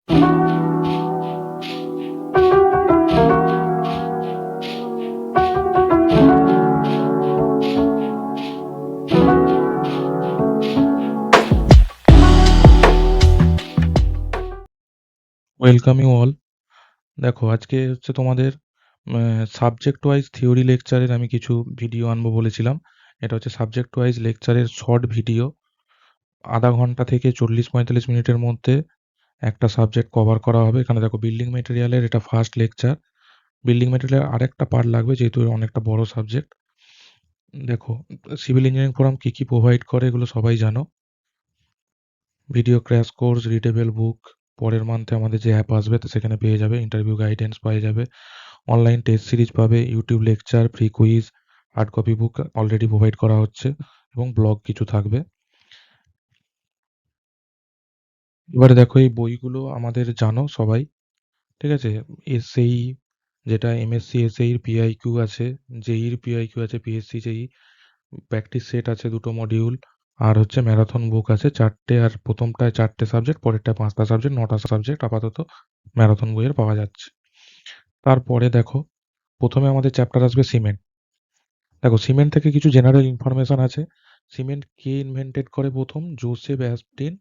Welcome you all. দেখো আজকে হচ্ছে তোমাদের সাবজেক্ট ওয়াইজ থিওরি লেকচারের আমি কিছু ভিডিও আনবো বলেছিলাম। এটা হচ্ছে সাবজেক্ট ওয়াইজ লেকচারের শর্ট ভিডিও, আধা ঘন্টা থেকে 40-45 মিনিটের মধ্যে একটা সাবজেক্ট কভার করা হবে। এখানে দেখো বিল্ডিং মেটেরিয়ালের এটা ফার্স্ট লেকচার। বিল্ডিং মেটেরিয়াল আরেকটা পার্ট লাগবে যেহেতু অনেকটা বড় সাবজেক্ট। দেখো সিভিল ইঞ্জিনিয়ারিং ফোরাম কী কী প্রোভাইড করে এগুলো সবাই জানো। ভিডিও ক্র্যাশ কোর্স, রিডেবল বুক, পরের মান্থে আমাদের যে অ্যাপ আসবে তো সেখানে পেয়ে যাবে, ইন্টারভিউ গাইডেন্স পেয়ে যাবে, অনলাইন টেস্ট সিরিজ পাবে, YouTube lecture, free quiz, hard copy বুক অলরেডি প্রোভাইড করা হচ্ছে এবং ব্লগ কিছু থাকবে। এবারে দেখো এই বইগুলো আমাদের জানো সবাই, ঠিক আছে। এসএই যেটা এমএসসি এসএইর পিআইকিউ আছে, জেইর পিআইকিউ আছে, পিএসসি জেই প্র্যাকটিস সেট আছে 2টো মডিউল, আর হচ্ছে ম্যারাথন বুক আছে 4টে, আর প্রথমটায় 4টে সাবজেক্ট, পরেরটায় 5টা সাবজেক্ট, 9টা সাবজেক্ট আপাতত ম্যারাথন বইয়ের পাওয়া যাচ্ছে। তারপরে দেখো প্রথমে আমাদের চ্যাপ্টার আসবে সিমেন্ট। দেখো সিমেন্ট থেকে কিছু জেনারেল ইনফরমেশন আছে। সিমেন্ট কে ইনভেন্টেড করে প্রথম? জোসেফ অ্যাসটিন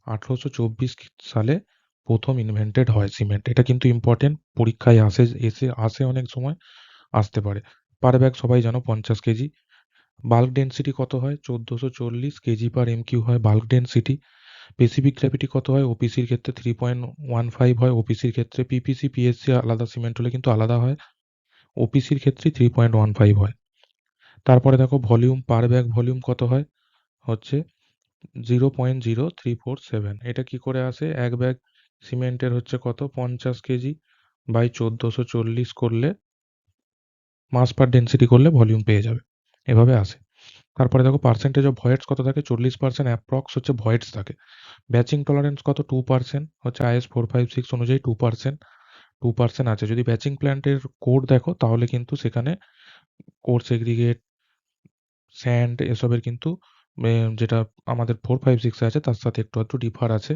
1824 সালে প্রথম ইনভেন্টেড হয় সিমেন্ট। এটা কিন্তু ইম্পর্টেন্ট, পরীক্ষায় আসে অনেক সময়, আসতে পারে। পার ব্যাগ সবাই জানো 50 কেজি। বাল্ক ডেন্সিটি কত হয়? 1440 কেজি পার এমকিউ হয় বাল্ক ডেন্সিটি। স্পেসিফিক গ্র্যাভিটি কত হয়? ওপিসির ক্ষেত্রে 3.15 হয়, ওপিসির ক্ষেত্রে। পিপিসি পিএসসি আলাদা, সিমেন্ট হলে কিন্তু আলাদা হয়। ওপিসির ক্ষেত্রে 3.15 হয়। তারপরে দেখো ভলিউম, পার ব্যাগ ভলিউম কত হয়? হচ্ছে 0.0347। এটা কি করে আসে? এক ব্যাগ সিমেন্টের হচ্ছে কত? 50 কেজি বাই 1440 করলে, মাস পার ডেন্সিটি করলে ভলিউম পেয়ে যাবে, এভাবে আসে। তারপরে দেখো পার্সেন্টেজ অফ ভয়েডস কত থাকে? 40% অ্যাপ্রক্স হচ্ছে ভয়েডস থাকে। ব্যাচিং টলারেন্স কত? 2% হচ্ছে আইএস 456 অনুযায়ী 2% আছে। যদি ব্যাচিং প্ল্যান্টের কোড দেখো তাহলে কিন্তু সেখানে কোর সেগ্রিগেট, স্যান্ড এসবের কিন্তু যেটা আমাদের 456 আছে তার সাথে একটু আধটু ডিফার আছে,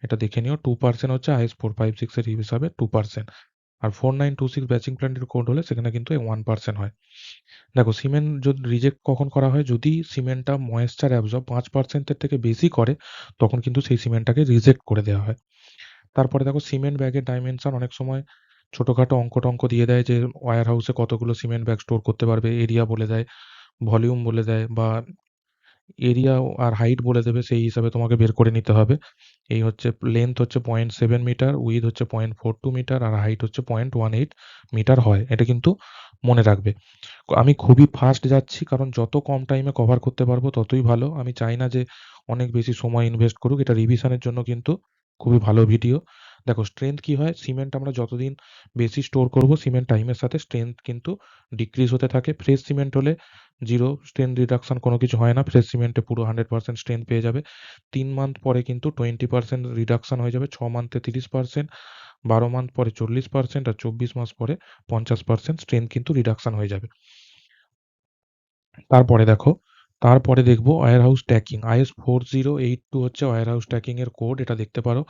এটা দেখে নিও। 2% হচ্ছে আইএস 456 এর হিসাবে 2%। আর 4926 ব্যাচিং প্ল্যান্টের কোড হলে সেখানে কিন্তু 1% হয়। দেখো সিমেন্ট যদি রিজেক্ট কখন করা হয়? যদি সিমেন্টটা ময়েশ্চার অ্যাবজর্ব 5%-এর থেকে বেশি করে তখন কিন্তু সেই সিমেন্টটাকে রিজেক্ট করে দেওয়া হয়। তারপরে দেখো সিমেন্ট ব্যাগের ডাইমেনশন অনেক সময় ছোটোখাটো অঙ্ক টঙ্ক দিয়ে দেয় যে ওয়্যার হাউসে কতগুলো সিমেন্ট ব্যাগ স্টোর করতে পারবে, এরিয়া বলে দেয়, ভলিউম বলে দেয়, বা এরিয়া আর হাইট বলে দেবে, সেই হিসাবে তোমাকে বের করে নিতে হবে। এই হচ্ছে লেন্থ হচ্ছে 0.7 মিটার, উইথ হচ্ছে 0.42 মিটার, আর হাইট হচ্ছে 0.18 মিটার হয়। এটা কিন্তু মনে রাখবে। আমি খুবই ফাস্ট যাচ্ছি কারণ যত কম টাইমে কভার করতে পারবো ততই ভালো। আমি চাই না যে অনেক বেশি সময় ইনভেস্ট করুক, এটা রিভিশনের জন্য কিন্তু খুবই ভালো ভিডিও। দেখো স্ট্রেংথ কি হয়? সিমেন্ট আমরা যতদিন বেশি স্টোর করব সিমেন্ট টাইমের সাথে স্ট্রেংথ কিন্তু ডিক্রিজ হতে থাকে। ফ্রেশ সিমেন্ট হলে জিরো স্ট্রেংথ রিডাকশন কোনো কিছু হয় না, ফ্রেশ সিমেন্টে পুরো 100% স্ট্রেংথ পেয়ে যাবে। 3 মান্থ পরে কিন্তু 20% রিডাকশন হয়ে যাবে, 6 মান্থে 30%, 12 মান্থ পরে 40%, আর 24 মাস পরে 50% স্ট্রেংথ কিন্তু রিডাকশন হয়ে যাবে। তারপরে দেখো, তারপরে দেখবো ওয়্যার হাউস ট্যাকিং। আইএস 4082 হচ্ছে ওয়্যার হাউস ট্যাকিং এর কোড, এটা দেখতে পারো।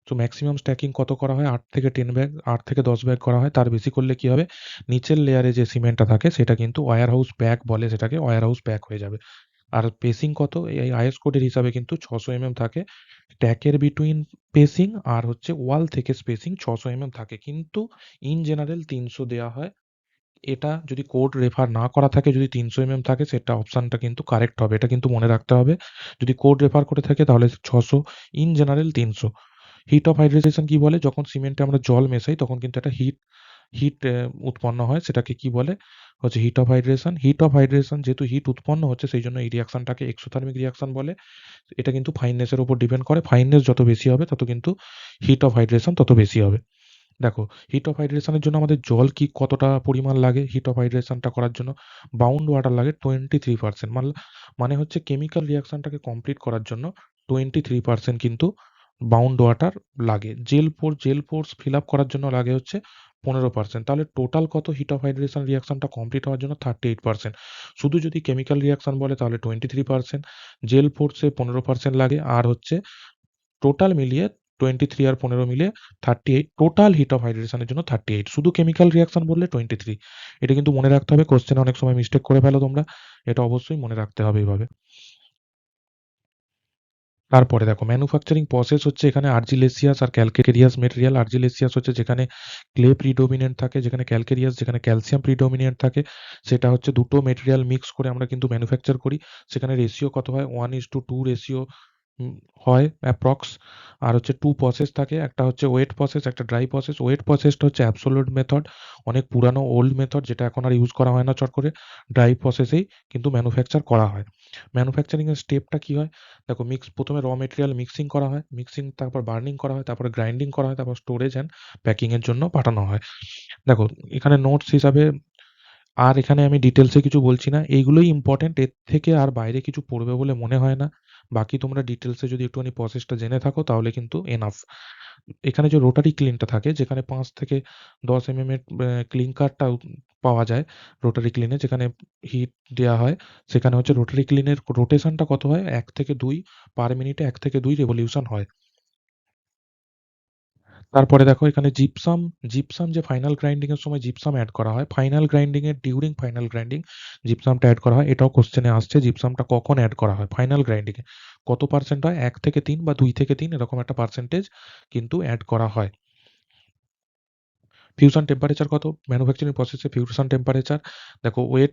তো ম্যাক্সিমাম স্ট্যাকিং কত করা হয়? 8 থেকে 10 ব্যাগ, 8 থেকে 10 ব্যাগ করা হয়। তার বেশি করলে কি হবে? নিচের লেয়ারে যে সিমেন্টটা থাকে সেটা কিন্তু ওয়্যার হাউস প্যাক বলে, সেটাকে ওয়্যার হাউস প্যাক হয়ে যাবে। আর পেসিং কত? এই আইএস কোডের হিসাবে কিন্তু 600 থাকে। ট্যাকের বিটুইন পেসিং আর হচ্ছে ওয়াল থেকে স্পেসিং 600 থাকে, কিন্তু ইন জেনারেল 300 দেওয়া হয়। এটা যদি কোড রেফার না করা থাকে, যদি 300 থাকে সেটা অপশানটা কিন্তু কারেক্ট হবে, এটা কিন্তু মনে রাখতে হবে। যদি কোড রেফার করে থাকে তাহলে 600, in general 300। Heat of hydration কি বলে? যখন সিমেন্টে আমরা জল মেশাই তখন কিন্তু একটা হিট হিট উৎপন্ন হয়, সেটাকে কি বলে? হচ্ছে heat of hydration. Heat of hydration যেহেতু হিট উৎপন্ন হচ্ছে সেই জন্য এই রিয়াকশনটাকে এক্সোথার্মিক রিয়াকশন বলে। এটা কিন্তু ফাইননেসের উপর ডিপেন্ড করে, ফাইননেস যত বেশি হবে তত কিন্তু হিট অফ হাইড্রেশন তত বেশি হবে। দেখো হিট অফ হাইড্রেশনের জন্য আমাদের জল কি কতটা পরিমাণ লাগে? হিট অফ হাইড্রেশনটা করার জন্য বাউন্ড ওয়াটার লাগে 23%। মানে হচ্ছে কেমিক্যাল রিয়াকশনটাকে কমপ্লিট করার জন্য 23% কিন্তু বাউন্ড ওয়াটার লাগে। জেল পোর্স ফিল আপ করার জন্য লাগে হচ্ছে 15%। তাহলে টোটাল কত হিট অফ হাইড্রেশন রিয়াকশনটা কমপ্লিট হওয়ার জন্য? 38%। শুধু যদি কেমিক্যাল রিয়াকশন বলে তাহলে 23%, জেল পোর্সে 15% লাগে, আর হচ্ছে টোটাল মিলিয়ে 23 আর 15 মিলে 38, টোটাল হিট অফ হাইড্রেশনের জন্য 38, শুধু কেমিক্যাল রিয়াকশন বললে 23। এটা কিন্তু মনে রাখতে হবে, কোশ্চেনে অনেক সময় মিস্টেক করে ফেলো তোমরা, এটা অবশ্যই মনে রাখতে হবে এইভাবে। তারপরে দেখো ম্যানুফ্যাকচারিং প্রসেস হচ্ছে এখানে আর্জিলেসিয়াস আর ক্যালকেরিয়াস মেটেরিয়াল। আর্জিলেসিয়াস হচ্ছে যেখানে ক্লে প্রিডোমিনেন্ট থাকে, যেখানে ক্যালকেরিয়াস যেখানে ক্যালসিয়াম প্রিডোমিনেন্ট থাকে। সেটা হচ্ছে দুটো মেটেরিয়াল মিক্স করে আমরা কিন্তু ম্যানুফ্যাকচার করি। সেখানে রেশিও কত হয়, 1:2 রেশিও হয় অ্যাপ্রক্স। আর হচ্ছে 2 প্রসেস থাকে, একটা হচ্ছে ওয়েট প্রসেস, একটা ড্রাই প্রসেস। ওয়েট প্রসেসটা হচ্ছে অ্যাবসোলিউট মেথড, অনেক পুরানো ওল্ড মেথড, যেটা এখন আর ইউজ করা হয় না চট করে। ড্রাই প্রসেসেই কিন্তু ম্যানুফ্যাকচার করা হয়। ম্যানুফ্যাকচারিং এর স্টেপটা কি হয়, দেখো প্রথমে র মেটেরিয়াল মিক্সিং করা হয়, মিক্সিং তারপর বার্নিং করা হয়, তারপরে গ্রাইন্ডিং করা হয়, তারপর স্টোরেজ অ্যান্ড প্যাকিং এর জন্য পাঠানো হয়। দেখো এখানে নোটস হিসাবে আর এখানে আমি ডিটেলসে কিছু বলছি না, এইগুলোই ইম্পর্টেন্ট, এর থেকে আর বাইরে কিছু পড়বে বলে মনে হয় না। বাকি তোমরা ডিটেলসে যদি একটুখানি প্রসেসটা জেনে থাকো তাহলে কিন্তু এনাফ। এখানে যে রোটারি ক্লিনটা থাকে, যেখানে 5 থেকে 10 এর ক্লিনকারটা পাওয়া যায় রোটারি ক্লিনে, যেখানে হিট দেওয়া হয়, সেখানে হচ্ছে রোটারি ক্লিনের রোটেশনটা কত হয়, 1 থেকে 2 পার মিনিটে 1 থেকে 2 রেভলিউশন হয়। তারপরে দেখো এখানে জিপসাম, জিপসাম যে ফাইনাল গ্রাইন্ডিং এর সময় জিপসাম এড করা হয়, ফাইনাল গ্রাইন্ডিং এর ডিউরিং ফাইনাল গ্রাইন্ডিং জিপসামটা এড করা হয়। এটাও কোশ্চেনে আসছে, জিপসামটা কখন এড করা হয় ফাইনাল গ্রাইন্ডিং এ, কত পার্সেন্ট হয়, 1 থেকে 3 বা 2 থেকে 3 এরকম একটা পার্সেন্টেজ কিন্তু এড করা হয়। ফিউশন টেম্পারেচার কত ম্যানুফ্যাকচারিং প্রসেসে, ফিউশন টেম্পারেচার দেখো ওয়েট,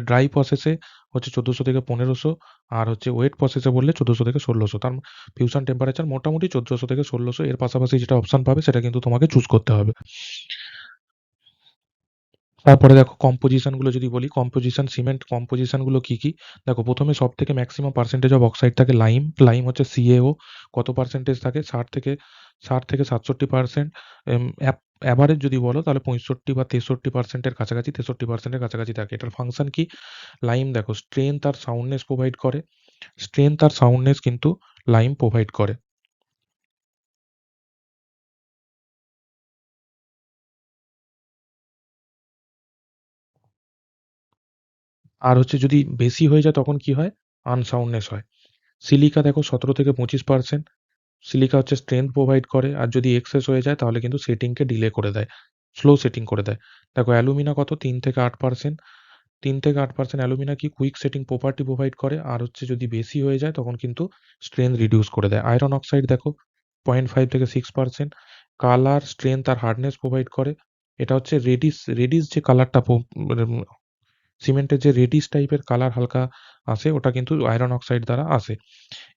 ড্রাই প্রসেসে হচ্ছে 1400 থেকে 1500, আর হচ্ছে ওয়েট প্রসেসে বললে 1400 থেকে 1600। তার ফিউশন টেম্পারেচার মোটামুটি 1400 থেকে 1600, এর পাশাপাশি যেটা অপশন পাবে সেটা কিন্তু তোমাকে চুজ করতে হবে। তারপরে দেখো কম্পোজিশন গুলো যদি বলি, কম্পোজিশন সিমেন্ট কম্পোজিশন গুলো কি কি, দেখো প্রথমে সব থেকে ম্যাক্সিমাম পার্সেন্টেজ অফ অক্সাইড থাকে লাইম, লাইম হচ্ছে সিএও, কত পার্সেন্টেজ থাকে 60 থেকে 67%। অ্যাভারেজ যদি বলো তাহলে 65 বা 63%-এর কাছাকাছি, 63%-এর কাছাকাছি থাকে। এটার ফাংশন কি, লাইম দেখো স্ট্রেংথ আর সাউন্ডনেস প্রোভাইড করে, স্ট্রেংথ আর সাউন্ডনেস কিন্তু লাইম প্রোভাইড করে। আর হচ্ছে যদি বেশি হয়ে যায় তখন কি হয়, আনসাউন্ডনেস হয়। সিলিকা দেখো 17 থেকে 25%, সিলিকা হচ্ছে স্ট্রেংথ প্রোভাইড করে, আর যদি এক্সেস হয়ে যায় তাহলে কিন্তু সেটিংকে ডিলে করে দেয়, স্লো সেটিং করে দেয়। দেখো অ্যালুমিনা কত, 3 থেকে 8%, 3 থেকে 8% অ্যালুমিনা কি কুইক সেটিং প্রপার্টি প্রোভাইড করে, আর হচ্ছে যদি বেশি হয়ে যায় তখন কিন্তু স্ট্রেংথ রিডিউস করে দেয়। আয়রন অক্সাইড দেখো 0.5 থেকে 6%, কালার স্ট্রেংথ আর হার্ডনেস প্রোভাইড করে। এটা হচ্ছে রেডিস, রেডিস যে কালারটা সিমেন্টের যে রেডিশ টাইপের কালার হালকা আসে, ওটা কিন্তু আয়রন অক্সাইড দ্বারা আসে।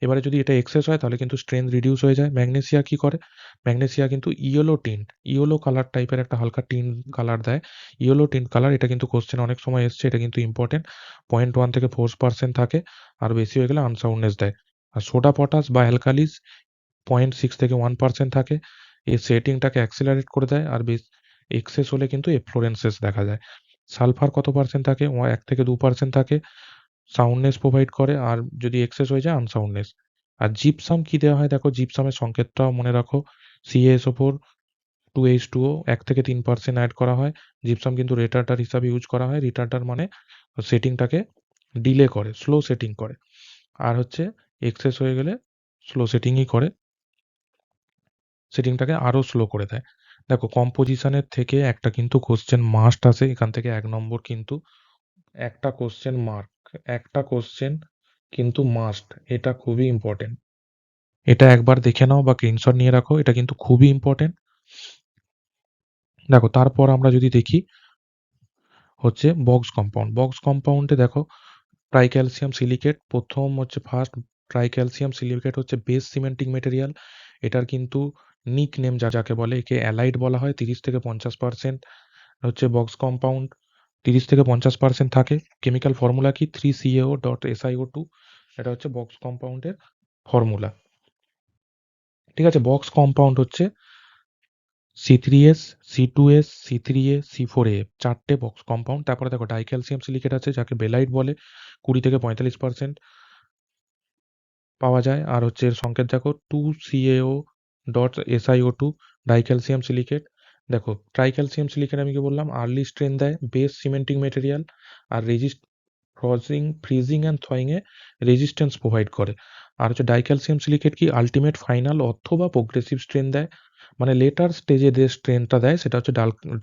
এবারে যদি এটা এক্সেস হয় তাহলে কিন্তু স্ট্রেংথ রিডিউস হয়ে যায়। ম্যাগনেসিয়া কি করে, ম্যাগনেসিয়া কিন্তু ইয়েলো টিন্ট, ইয়েলো কালার টাইপের একটা হালকা টিন্ট কালার দেয়, ইয়েলো টিন্ট কালার। এটা কিন্তু কোশ্চেন অনেক সময় এসছে, এটা কিন্তু ইম্পর্টেন্ট। 0.1 থেকে 4% থাকে, আর বেশি হয়ে গেলে আনসাউন্ডনেস দেয়। আর সোডা পটাশ বা অ্যালকালিস 0.6 থেকে 1% থাকে, এই সেটিংটাকে অ্যাক্সিলারেট করে দেয়, আর এক্সেস হলে কিন্তু এফ্লোরেন্সেস দেখা যায়। সালফার কত পার্সেন্ট থাকে, 1 থেকে 2% থাকে, সাউন্ডনেস প্রোভাইড করে, আর যদি এক্সেস হয়ে যায় আনসাউন্ডনেস। আর জিপসাম কি দেওয়া হয়, দেখো জিপসামের সংকেতটাও মনে রাখো, CaSO4 2H2O, 1 থেকে 3% অ্যাড করা হয়। জিপসাম কিন্তু রিটার্ডার হিসাবে ইউজ করা হয়, রিটার্ডার মানে সেটিংটাকে ডিলে করে, স্লো সেটিং করে। আর হচ্ছে এক্সেস হয়ে গেলে স্লো সেটিংই করে, সেটিংটাকে আরো স্লো করে দেয়। দেখো কম্পোজিশনের থেকে একটা কিন্তু কোশ্চেন মাস্ট আসে এখান থেকে, 1 নম্বর কিন্তু একটা কোশ্চেন মার্ক, একটা কোশ্চেন কিন্তু মাস্ট, এটা খুবই ইম্পর্টেন্ট। এটা একবার দেখে নাও বা স্ক্রিনশট নিয়ে রাখো, এটা কিন্তু খুবই ইম্পর্টেন্ট। দেখো তারপর আমরা যদি দেখি হচ্ছে বক্স কম্পাউন্ড, বক্স কম্পাউন্ডে দেখো ট্রাইক্যালসিয়াম সিলিকেট প্রথম হচ্ছে ফার্স্ট, ট্রাইক্যালসিয়াম সিলিকেট হচ্ছে বেস সিমেন্টিং মেটেরিয়াল। এটার কিন্তু নিক নেম যাকে বলে, একে অ্যালাইড বলা হয়। 30 থেকে 50% হচ্ছে বক্স কম্পাউন্ড, 30 থেকে 50% থাকে। কেমিক্যাল ফর্মুলা কি, 3CaO.SiO2, এটা হচ্ছে বক্স কম্পাউন্ডের ফর্মুলা। ঠিক আছে, বক্স কম্পাউন্ড হচ্ছে C3S, C2S, C3A, C4A, চারটে বক্স কম্পাউন্ড। তারপরে দেখো ডাইক্যালসিয়াম সিলিকেট আছে যাকে বেলাইট বলে, 20 থেকে 45% পাওয়া যায়, আর হচ্ছে এর সংকেত দেখো 2CaO.SiO2, ডাইক্যালসিয়াম সিলিকেট। দেখো ট্রাইক্যালসিয়াম সিলিকেট আমি কি বললাম, আর্লি স্ট্রেন দেয়, বেস সিমেন্টিং মেটেরিয়াল, আর ফ্রিজিং অ্যান্ড থ্রয়িং এ রেজিস্ট্যান্স প্রোভাইড করে। আর হচ্ছে ডাইক্যালসিয়াম সিলিকেট কি আল্টিমেট ফাইনাল অথবা প্রোগ্রেসিভ স্ট্রেন দেয়, মানে লেটার স্টেজে যে স্ট্রেনটা দেয় সেটা হচ্ছে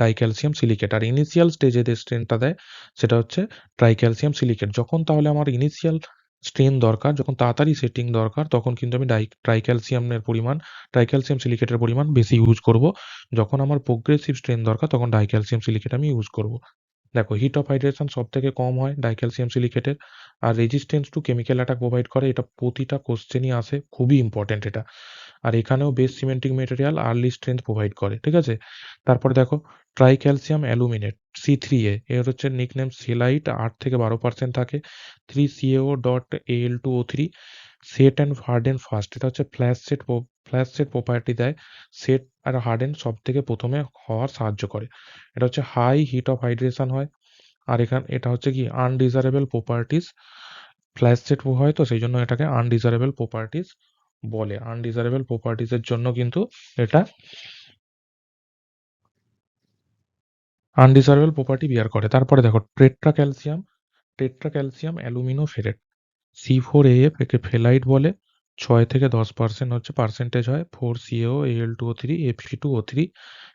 ডাইক্যালসিয়াম সিলিকেট, আর ইনিশিয়াল স্টেজে যে স্ট্রেনটা দেয় সেটা হচ্ছে ট্রাইক্যালসিয়াম সিলিকেট। যখন তাহলে আমার ইনিশিয়াল স্ট্রেন দরকার, যখন তাড়াতাড়ি সেটিং দরকার, তখন কিন্তু আমি ট্রাইক্যালসিয়াম সিলিকেটের পরিমাণ বেশি ইউজ করব। যখন আমার প্রোগ্রেসিভ স্ট্রেন দরকার তখন ডাইক্যালসিয়াম সিলিকেট আমি ইউজ করব। দেখো হিট অফ হাইড্রেশন সব থেকে কম হয় ডাইক্যালসিয়াম সিলিকেটের, আর resistance to chemical attack provide করে। এটা প্রতিটা কোশ্চেনই আসে, খুবই ইম্পর্টেন্ট এটা। আর এখানেও base cementing material early strength provide করে, ঠিক আছে। তারপরে দেখো ট্রাইক্যালসিয়াম অ্যালুমিনেট C3A, এর হচ্ছে নিকনেম সেলাইট, 8 থেকে 12% থাকে। 3CaO.Al2O3 set and harden first, এটা হচ্ছে ফ্ল্যাশ সেট প্রপার্টি দেয়। সেট আর হার্ডেন সব থেকে প্রথমে হওয়ার সাহায্য করে। এটা হচ্ছে হাই হিট অফ হাইড্রেশন হয়। আর এটা হচ্ছে কি আনডিজারেবল প্রপার্টিস, ফ্ল্যাশ সেট হয় তো সেই জন্য এটাকে আনডিজারেবল প্রপার্টিস বলে। আনডিজারেবল প্রপার্টিস এর জন্য কিন্তু এটা আনডিজারেবল প্রপার্টি বিয়ার করে। তারপরে দেখো টেট্রা ক্যালসিয়াম অ্যালুমিনো ফেরেট C4AF, একে ফেলাইট বলে। 6 থেকে 10% হচ্ছে পার্সেন্টেজ হয়। 4CaO Al2O3 Fe2O3,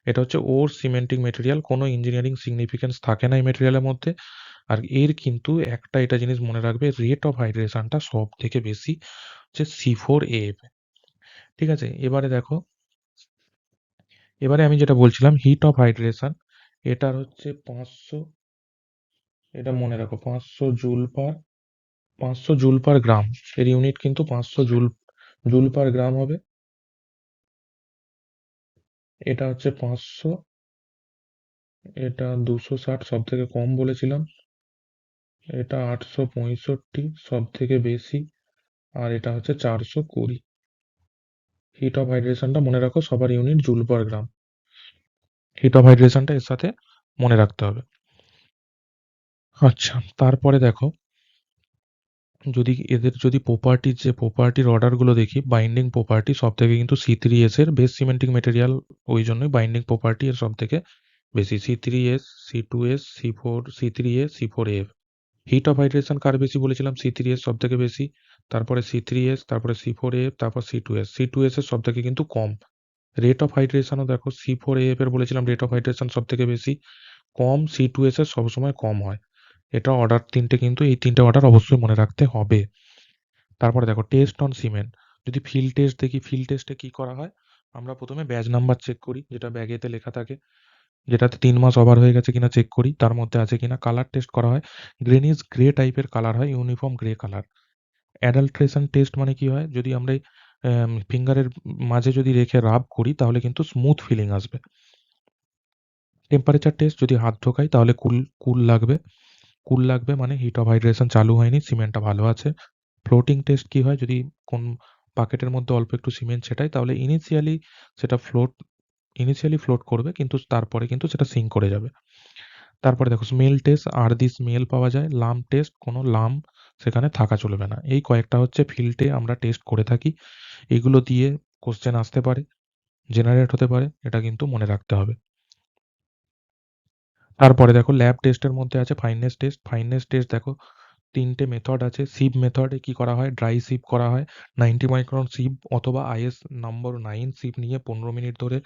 এটা হচ্ছে ওর সিমেন্টিং মেটেরিয়াল, কোনো ইঞ্জিনিয়ারিং সিগনিফিকেন্স থাকে না এই মেটেরিয়ালের মধ্যে। আর এর কিন্তু এটা জিনিস মনে রাখবে, রেট অফ হাইড্রেশনটা সব থেকে বেশি হচ্ছে C4AF। ঠিক আছে, এবারে আমি যেটা বলছিলাম হিট অফ হাইড্রেশন, এটার হচ্ছে 500, এটা মনে রাখো 500 জুল পার গ্রাম। এর ইউনিট কিন্তু 500 জুল পার গ্রাম হবে। এটা হচ্ছে 500, এটা 260 সব থেকে কম বলেছিলাম, এটা 865 সব থেকে বেশি, আর এটা হচ্ছে 420। হিট অফ হাইড্রেশনটা মনে রাখো, সবার unit joule per gram. Heat of হাইড্রেশনটা এর সাথে মনে রাখতে হবে। আচ্ছা, তারপরে দেখো যদি প্রপার্টির অর্ডারগুলো দেখি, বাইন্ডিং প্রপার্টি সব থেকে কিন্তু C3S এর বেস সিমেন্টিং মেটেরিয়াল, ওই জন্যই বাইন্ডিং প্রপার্টি এর সব থেকে বেশি। C3S, C2S, C4, C3A, C4AF। Heat of hydration কার বেশি বলেছিলাম, C3S সব থেকে বেশি, তারপরে C3S, তারপরে C4AF, তারপর C2S। C2S এর সব থেকে কিন্তু কম। রেট অফ হাইড্রেশনও দেখো, C4AF এর বলেছিলাম রেট অফ হাইড্রেশন সব থেকে বেশি, কম। C2S এর সবসময় কম হয়। এটা অর্ডার তিনটে, কিন্তু এই তিনটে অর্ডার অবশ্যই মনে রাখতে হবে। তারপরে দেখো টেস্ট অন সিমেন্ট, যদি ফিল্ড টেস্ট দেখি, ফিল্ড টেস্টে কি করা হয়, আমরা প্রথমে ব্যাচ নাম্বার চেক করি, যেটা ব্যাগেতে লেখা থাকে, যেটাতে 3 মাস ওভার হয়ে গেছে কিনা চেক করি, তার মধ্যে আছে কিনা। কালার টেস্ট করা হয়, গ্রেনিজ গ্রে টাইপের কালার হয়, uniform grey colour. Adulteration test মানে কি হয়, যদি আমরা ফিঙ্গারের মাঝে যদি রেখে রাব করি তাহলে কিন্তু স্মুথ ফিলিং আসবে। টেম্পারেচার টেস্ট, যদি হাত ঢোকাই তাহলে কুল লাগবে মানে হিট অফ হাইড্রেশন চালু হয়নি, সিমেন্টটা ভালো আছে। ফ্লোটিং টেস্ট কি হয়, যদি কোন বাকেটের মধ্যে অল্প একটু সিমেন্ট ছেটাই তাহলে সেটা ইনিশিয়ালি ফ্লোট করবে, কিন্তু তারপরে কিন্তু সেটা সিঙ্ক করে যাবে। তারপরে দেখো স্মেল টেস্ট, আর দি স্মেল পাওয়া যায়। লাম্প টেস্ট, কোনো লাম্প সেখানে থাকা চলবে না। এই কয়েকটা হচ্ছে ফিল্ডে আমরা টেস্ট করে থাকি। এগুলো দিয়ে কোশ্চেন আসতে পারে, জেনারেট হতে পারে, এটা কিন্তু মনে রাখতে হবে। তারপরে দেখো ল্যাব টেস্টের মধ্যে আছে ফাইননেস টেস্ট। ফাইননেস টেস্ট দেখো 3টে মেথড আছে। সিপ মেথডে কি করা হয়, ড্রাই সিপ করা হয়। 90 মাইক্রন সিপ অথবা IS নম্বর 9 সিপ নিয়ে 15 মিনিট ধরে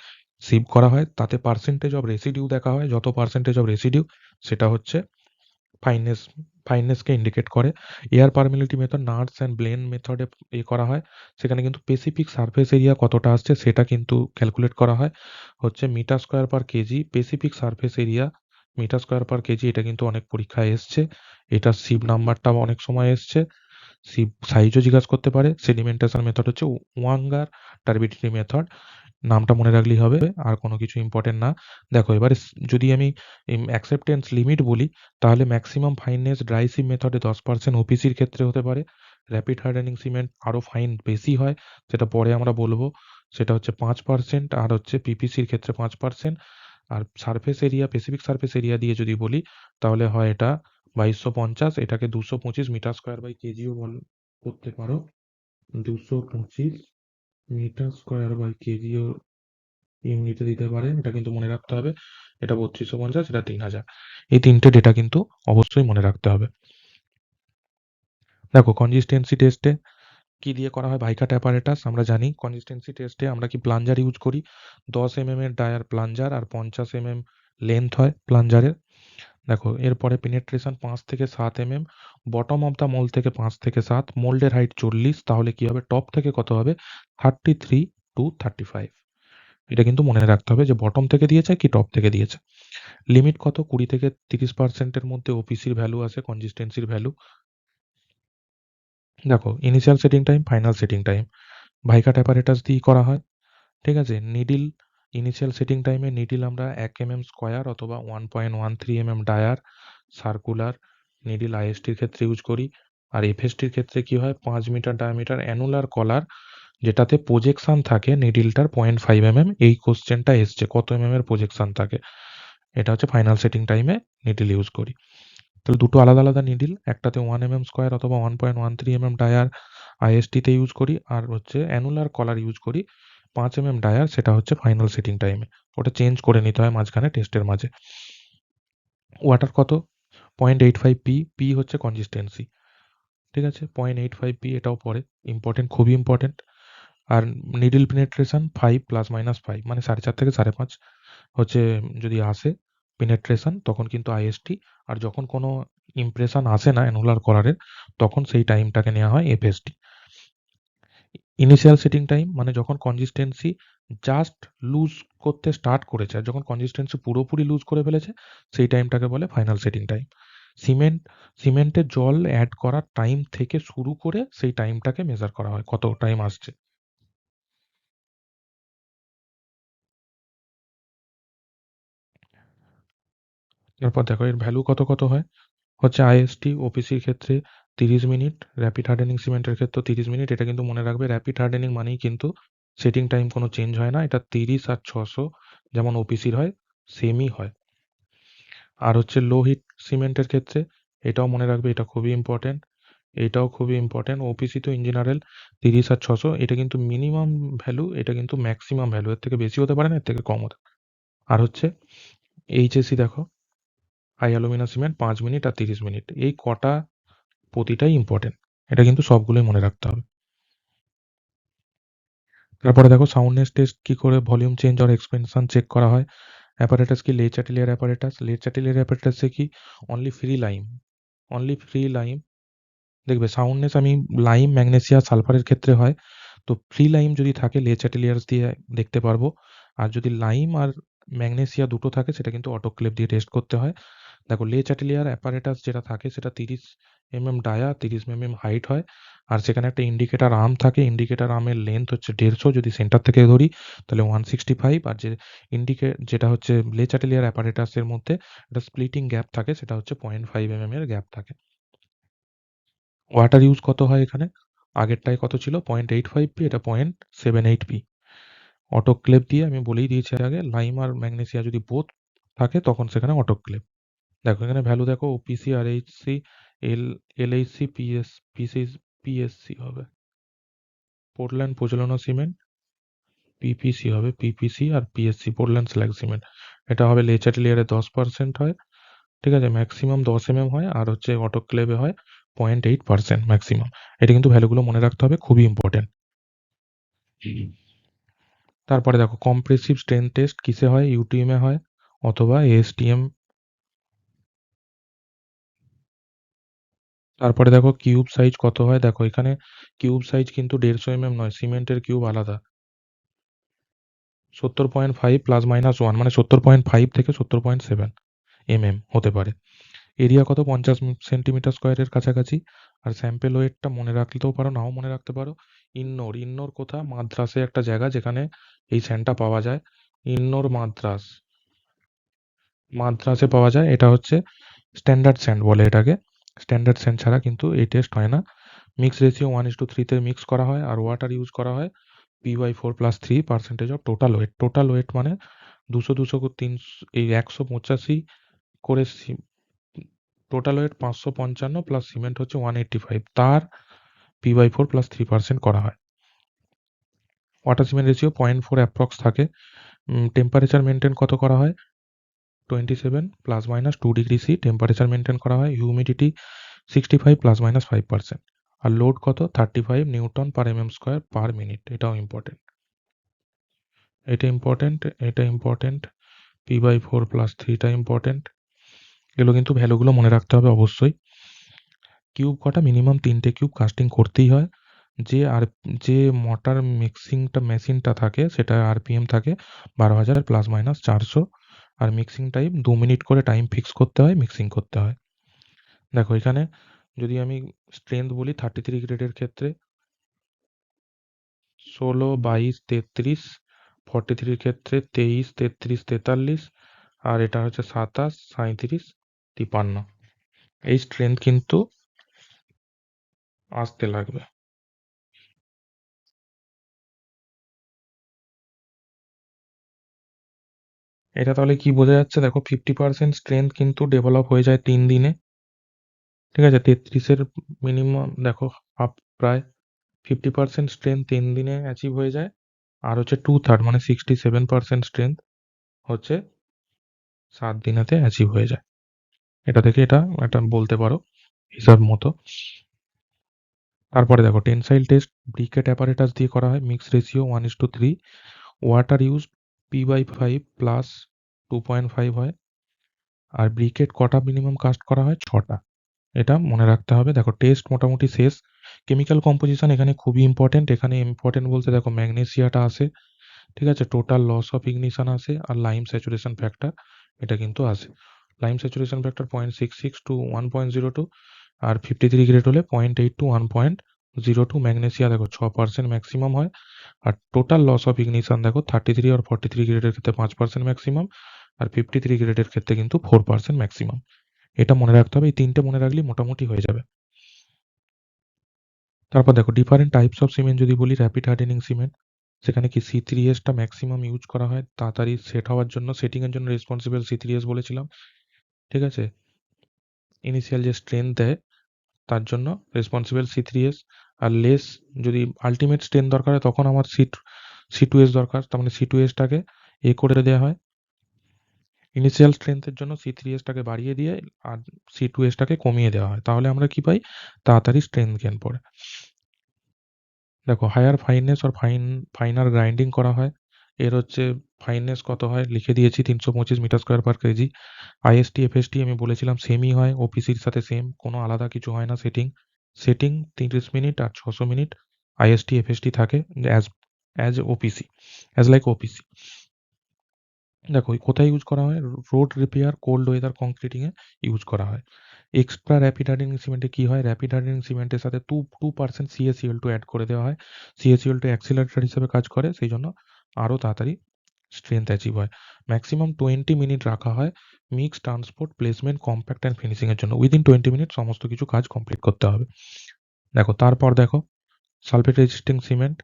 সিপ করা হয়। তাতে পার্সেন্টেজ অফ রেসিডিউ দেখা হয়, যত পার্সেন্টেজ অফ রেসিডিউ সেটা হচ্ছে ফাইননেস ফাইননেসকে ইন্ডিকেট করে। Air permeability method, Nurse and Blaine মেথডে করা হয়। সেখানে কিন্তু স্পেসিফিক সারফেস এরিয়া কতটা আসছে সেটা কিন্তু ক্যালকুলেট করা হয়, হচ্ছে metre square per KG. Specific surface area metre square per KG, এটা কিন্তু অনেক পরীক্ষায় এসছে। এটা সিপ নাম্বারটাও অনেক সময় এসছে। সিপ সাইজও জিজ্ঞাসা করতে পারে। সেডিমেন্টেশন মেথড হচ্ছে ওয়াঙ্গার টারবিডিটি মেথড, নামটা মনে রাখলেই হবে, আর কোনো কিছু ইম্পর্টেন্ট না। দেখো এবারে যদি আমি অ্যাকসেপ্টেন্স লিমিট বলি, তাহলে ম্যাক্সিমাম ফাইননেস ড্রাই সিপ মেথডে 10%, ওপিসির ক্ষেত্রে হতে পারে। র্যাপিড হার্ডেনিং সিমেন্ট আরও ফাইন বেশি হয়, সেটা পরে আমরা বলবো। সেটা হচ্ছে 5%, আর হচ্ছে পিপিসির ক্ষেত্রে 5%। আর surface area, specific surface area দিয়ে যদি বলি তাহলে হয় এটা 2250, এটাকে 225 মিটার স্কোয়ার বাই কেজিও করতে পারো। 225 মিটার স্কোয়ার বাই কেজিও ইউনিটে দিতে পারে, এটা কিন্তু মনে রাখতে হবে। এটা 3250, এটা 3000। এই তিনটে ডেটা কিন্তু অবশ্যই মনে রাখতে হবে। দেখো কনসিস্টেন্সি টেস্টে কি দিয়ে করা হয়? ভাইকাট অ্যাপারেটাস আমরা জানি। কনসিস্টেন্সি টেস্টে আমরা কি প্লাঞ্জার ইউজ করি। 10 এর ডায়ার প্লাঞ্জার আর 50 লেন্থ হয় প্লাঞ্জারের। দেখো এরপরে পেনিট্রেশন 5 থেকে 7 বটম অফ দ্য মোল্ড থেকে 5 থেকে 7, মোল্ডের হাইট 40, তাহলে কি হবে? টপ থেকে কত হবে? 33 to 35। এটা কিন্তু মনে রাখতে হবে যে বটম থেকে দিয়েছে কি টপ থেকে দিয়েছে। লিমিট কত? 20 থেকে 30% এর মধ্যে ওপিসির ভ্যালু আসে, কনসিস্টেন্সির ভ্যালু। দেখো initial setting time, final setting time Vicat apparatus দিয়েই করা হয়। ঠিক আছে? নিডল ইনিশিয়াল সেটিং টাইমে নিডল আমরা 1 স্কয়ার অথবা 1.13 ডায়ার সার্কুলার নিডল আইএসটির ক্ষেত্রে ইউজ করি। আর এফএসটির ক্ষেত্রে কি হয়? 5 মিটার ডায়ামিটার অ্যানুলার কলার যেটাতে প্রজেকশন থাকে নিডলটার 0.5 এই কোশ্চেনটা এসছে কত এর প্রজেকশন থাকে। এটা হচ্ছে ফাইনাল সেটিং টাইমে নিডল ইউজ করি। তাহলে দুটো আলাদা আলাদা নিডল, একটাতে 1 স্কয়ার অথবা 1.13 ডায়ার আইএসটিতে ইউজ করি, আর হচ্ছে অ্যানুলার কলার ইউজ করি 5 ডায়ার, সেটা হচ্ছে ফাইনাল সেটিং টাইমে। ওটা চেঞ্জ করে নিতে হয় মাঝখানে টেস্টের মাঝে। ওয়াটার কত? 0.85 পি, পি হচ্ছে কনসিস্টেন্সি। ঠিক আছে? 0.85 পি এটাও পড়ে, ইম্পর্টেন্ট, খুবই ইম্পর্টেন্ট। আর নিডল পেনিট্রেশন 5 +-5 মানে 4.5 থেকে 5.5 হচ্ছে যদি আসে পেনিট্রেশন তখন কিন্তু আইএসটি, আর যখন কোনো ইমপ্রেশন আসে না অ্যানুলার কলারের তখন সেই টাইমটাকে নেওয়া হয় এফএসটি। ইনিশিয়াল সেটিং টাইম মানে যখন কনসিস্টেন্সি জাস্ট লুজ করতে স্টার্ট করেছে, আর যখন কনসিস্টেন্সি পুরোপুরি লুজ করে ফেলেছে সেই টাইমটাকে বলে ফাইনাল সেটিং টাইম। সিমেন্টে জল অ্যাড করার টাইম থেকে শুরু করে সেই টাইমটাকে মেজার করা হয় কত টাইম আসছে। এরপর দেখো এর ভ্যালু কত কত হয়। হচ্ছে আইএসটি ওপিসির ক্ষেত্রে 30 মিনিট, র্যাপিড হার্ডেনিং সিমেন্টের ক্ষেত্রে 30 মিনিট। এটা কিন্তু মনে রাখবে, র্যাপিড হার্ডেনিং মানেই কিন্তু সেটিং টাইম কোনো চেঞ্জ হয় না, এটা 30 আর 600 যেমন ওপিসির হয় সেমই হয়। আর হচ্ছে লো হিট সিমেন্টের ক্ষেত্রে এটাও মনে রাখবে, এটা খুবই ইম্পর্টেন্ট, এটাও খুবই ইম্পর্টেন্ট। ওপিসি তো ইন জেনারেল 30 আর 600, এটা কিন্তু মিনিমাম ভ্যালু, এটা কিন্তু ম্যাক্সিমাম ভ্যালু, এর থেকে বেশি হতে পারে না, এর থেকে কম হতে পারে। আর হচ্ছে এইচএসি দেখো হাই অ্যালুমিনা সিমেন্ট 5 মিনিট আর 30 মিনিট, এই কটা প্রতিটাই ইম্পর্টেন্ট, এটা কিন্তু সবগুলোই মনে রাখতে হবে। তারপরে দেখো সাউন্ডনেস টেস্ট কি করে ভলিউম চেঞ্জ আর এক্সপেনশন চেক করা হয়। অ্যাপারেটাস কি? লে চ্যাটেলিয়ার অ্যাপারেটাস। লে চ্যাটেলিয়ার অ্যাপারেটাসে কি অনলি ফ্রি লাইম দেখবে। সাউন্ডনেস আমি লাইম ম্যাগনেসিয়া সালফারের ক্ষেত্রে হয়, তো ফ্রি লাইম যদি থাকে লে চ্যাটেলিয়ার্স দিয়ে দেখতে পারবো। আর যদি লাইম আর ম্যাগনেসিয়া দুটো থাকে সেটা কিন্তু অটোক্লেভ দিয়ে টেস্ট করতে হয়। দেখো লে চ্যাটেলিয়ার অ্যাপারেটাস যেটা থাকে সেটা 30 ডায়া, 30 হাইট হয়, আর সেখানে একটা ইন্ডিকেটার আর্ম থাকে। ইন্ডিকেটার আর্মের লেন্থ হচ্ছে 150, যদি সেন্টার থেকে ধরি তাহলে 165। আর যে যেটা হচ্ছে লে চ্যাটেলিয়ার অ্যাপারেটাসের মধ্যে একটা স্প্লিটিং গ্যাপ থাকে, সেটা হচ্ছে 0.5 এর গ্যাপ থাকে। ওয়াটার ইউজ কত হয় এখানে? আগেরটায় কত ছিল? 0.85 পি, এটা 0.78 পি। অটোক্লেভ দিয়ে আমি বলেই দিয়েছি আগে, লাইম আর ম্যাগনেসিয়া যদি বোথ থাকে তখন সেখানে অটোক্লেভ। দেখো এখানে ভ্যালু দেখো, ওপিসি আর এইচসি এল এলএইচসি পিএসসি হবে, পোর্টল্যান্ড পোজোলানা সিমেন্ট, পিপিসি হবে, পিপিসি আর পিএসসি পোর্টল্যান্ড স্ল্যাগ সিমেন্ট। এটা হবে লে চ্যাটেলিয়ারে 10% হয়, ঠিক আছে, ম্যাক্সিমাম 10 হয়, আর হচ্ছে অটোক্লেভে হয় 0.8% ম্যাক্সিমাম। এটা কিন্তু ভ্যালুগুলো মনে রাখতে হবে, খুবই ইম্পর্টেন্ট। তারপরে দেখো কম্প্রেসিভ স্ট্রেন টেস্ট কিসে হয়? ইউটিএম এ হয় অথবা এএসটিএম। তারপরে দেখো কিউব সাইজ কত হয়। দেখো এখানে কিউব সাইজ কিন্তু 150 নয়, সিমেন্টের কিউব আলাদা। 70.5 +-1 মানে 70.5 থেকে 70.7 হতে পারে। এরিয়া কত? 50 সেন্টিমিটার স্কোয়ারের কাছাকাছি। আর স্যাম্পেল ওয়েটটা মনে রাখতেও পারো, নাও মনে রাখতে পারো। ইন্নোর কোথা? মাদ্রাসে একটা জায়গা যেখানে এই স্যান্ডটা পাওয়া যায়। ইন্নোর মাদ্রাসে পাওয়া যায়। এটা হচ্ছে স্ট্যান্ডার্ড স্যান্ড বলে এটাকে। স্ট্যান্ডার্ড স্যান্ড ছাড়া কিন্তু এই টেস্ট হয় না। মিক্স রেশিও 1:3 তে মিক্স করা হয়, আর ওয়াটার ইউজ করা হয় P/4+3% of total wait. Total wait মানে 200 300 এই 185 করে টোটাল ওয়েট 555 প্লাস সিমেন্ট হচ্ছে 185, তার P/4+3% করা হয়। ওয়াটার সিমেন্ট রেশিও 0.4 অ্যাপ্রক্স থাকে। টেম্পারেচার মেনটেন কত করা হয়? 27 ±2 ডিগ্রি সি টেম্পারেচার মেনটেন করা হয়। হিউমিডিটি 65 ±5%। আর লোড কত 35 Newton per mm square per minute. এটাও ইম্পর্টেন্ট, এটা ইম্পর্টেন্ট, এটা ইম্পর্টেন্ট। p/4 + 3 টা ইম্পর্টেন্ট। এগুলো কিন্তু ভ্যালুগুলো মনে রাখতে হবে অবশ্যই। কিউব কটা মিনিমাম 3টে কিউব কাস্টিং করতেই হয়। যে মোটর মিক্সিংটা মেশিনটা থাকে সেটা আরপিএম থাকে 12,000 ± 400। আর মিক্সিং টাইম 2 মিনিট করে টাইম ফিক্স করতে হয়, মিক্সিং করতে হয়। দেখো এখানে যদি আমি স্ট্রেংথ বলি 33 গ্রেডের ক্ষেত্রে 16, 22, 33, 43 ক্ষেত্রে 23, 33, 43, আর এটা হচ্ছে 27, 37, 53। এই স্ট্রেংথ কিন্তু আসতে লাগবে। এটা তাহলে কি বোঝা যাচ্ছে? দেখো 50% স্ট্রেংথ কিন্তু ডেভেলপ হয়ে যায় 3 দিনে। ঠিক আছে, 33-এর মিনিমাম দেখো হাফ, প্রায় 50% স্ট্রেংথ 3 দিনে অ্যাচিভ হয়ে যায়। আর হচ্ছে 2/3 মানে 67% স্ট্রেংথ হচ্ছে 7 দিনেতে অ্যাচিভ হয়ে যায়। এটা থেকে এটা একটা বলতে পারো হিসাব মতো। তারপরে দেখো টেনসাইল টেস্ট ব্রিকেট অ্যাপারেটাস দিয়ে করা হয়, mix ratio 1:3। Water use p/5 plus 2.5 হয়। আর ব্রিকেট কটা মিনিমাম কাস্ট করা হয়? 6টা। এটা মনে রাখতে হবে। দেখো টেস্ট মোটামুটি শেষ। কেমিক্যাল কম্পোজিশন এখানে খুবই ইম্পর্টেন্ট। এখানে ইম্পর্টেন্ট বলতে দেখো ম্যাগনেসিয়াটা আসে, ঠিক আছে, টোটাল লস অফ ইগনিশন আসে, আর লাইম স্যাচুরেশন ফ্যাক্টর এটা কিন্তু আসে। লাইম স্যাচুরেশন ফ্যাক্টর 0.66 টু 1.02, আর 53 গ্রেড হলে 0.8 টু 1.02। ম্যাগনেসিয়া দেখো 6% ম্যাক্সিমাম হয়। আর টোটাল লস অফ ইগনিশন দেখো 33 আর 43 গ্রেডের ক্ষেত্রে 5% ম্যাক্সিমাম, আর 53 গ্রেডের ক্ষেত্রে কিন্তু 4% ম্যাক্সিমাম। এটা মনে রাখতে হবে। এই 3টে মনে রাখলেই মোটামুটি হয়ে যাবে। তারপর দেখো ডিফারেন্ট টাইপস অফ সিমেন্ট যদি বলি, র্যাপিড হার্ডেনিং সিমেন্ট, সেখানে কি C3S টা ম্যাক্সিমাম ইউজ করা হয় তাড়াতাড়ি সেট হওয়ার জন্য। সেটিং এর জন্য রেসপন্সিবল C3S বলেছিলাম, ঠিক আছে। ইনিশিয়াল যে স্ট্রেংথ দেয় তার জন্য রেসপন্সিবল C3S। আর লেস যদি আল্টিমেট স্ট্রেংথ দরকার হয় তখন আমার C2S দরকার, তার মানে C2S টাকে করে দেওয়া হয়। ইনিশিয়াল স্ট্রেংথের জন্য C3S টাকে বাড়িয়ে দিয়ে আর C2S টাকে কমিয়ে দেওয়া হয়, তাহলে আমরা কি পাই? তাড়াতাড়ি স্ট্রেংথ গেইন পড়ে। দেখো হায়ার ফাইননেস আর ফাইনার গ্রাইন্ডিং করা হয়। এর হচ্ছে ফাইননেস কত হয় লিখে দিয়েছি, 325 metre square per KG. IST FST আমি বলেছিলাম সেমই হয়, ওপিসির সাথে সেম, কোনো আলাদা কিছু হয় না। সেটিং সেটিং 30 মিনিট আর 600 মিনিট আইএসটি এফএসটি থাকে as as OPC, as like OPC. দেখো কোথায় ইউজ করা হয়? রোড রিপেয়ার, কোল্ড ওয়েদার কংক্রিটিং এ ইউজ করা হয়। এক্সট্রা র্যাপিড হার্ডেনিং সিমেন্টে কি হয়? র্যাপিড হার্ডেনিং সিমেন্টের সাথে 2% CaCl2 অ্যাড করে দেওয়া হয়। CaCl2 অ্যাক্সিলারেটর হিসেবে কাজ করে, সেই জন্য আরও তাড়াতাড়ি স্ট্রেংথ অ্যাচিভ হয়। ম্যাক্সিমাম 20 মিনিট রাখা হয় mix, transport, placement, compact and finishing এর জন্য। উইদিন 20 মিনিট সমস্ত কিছু কাজ কমপ্লিট করতে হবে। দেখো তারপর দেখো সালফেট রেজিস্টিং সিমেন্ট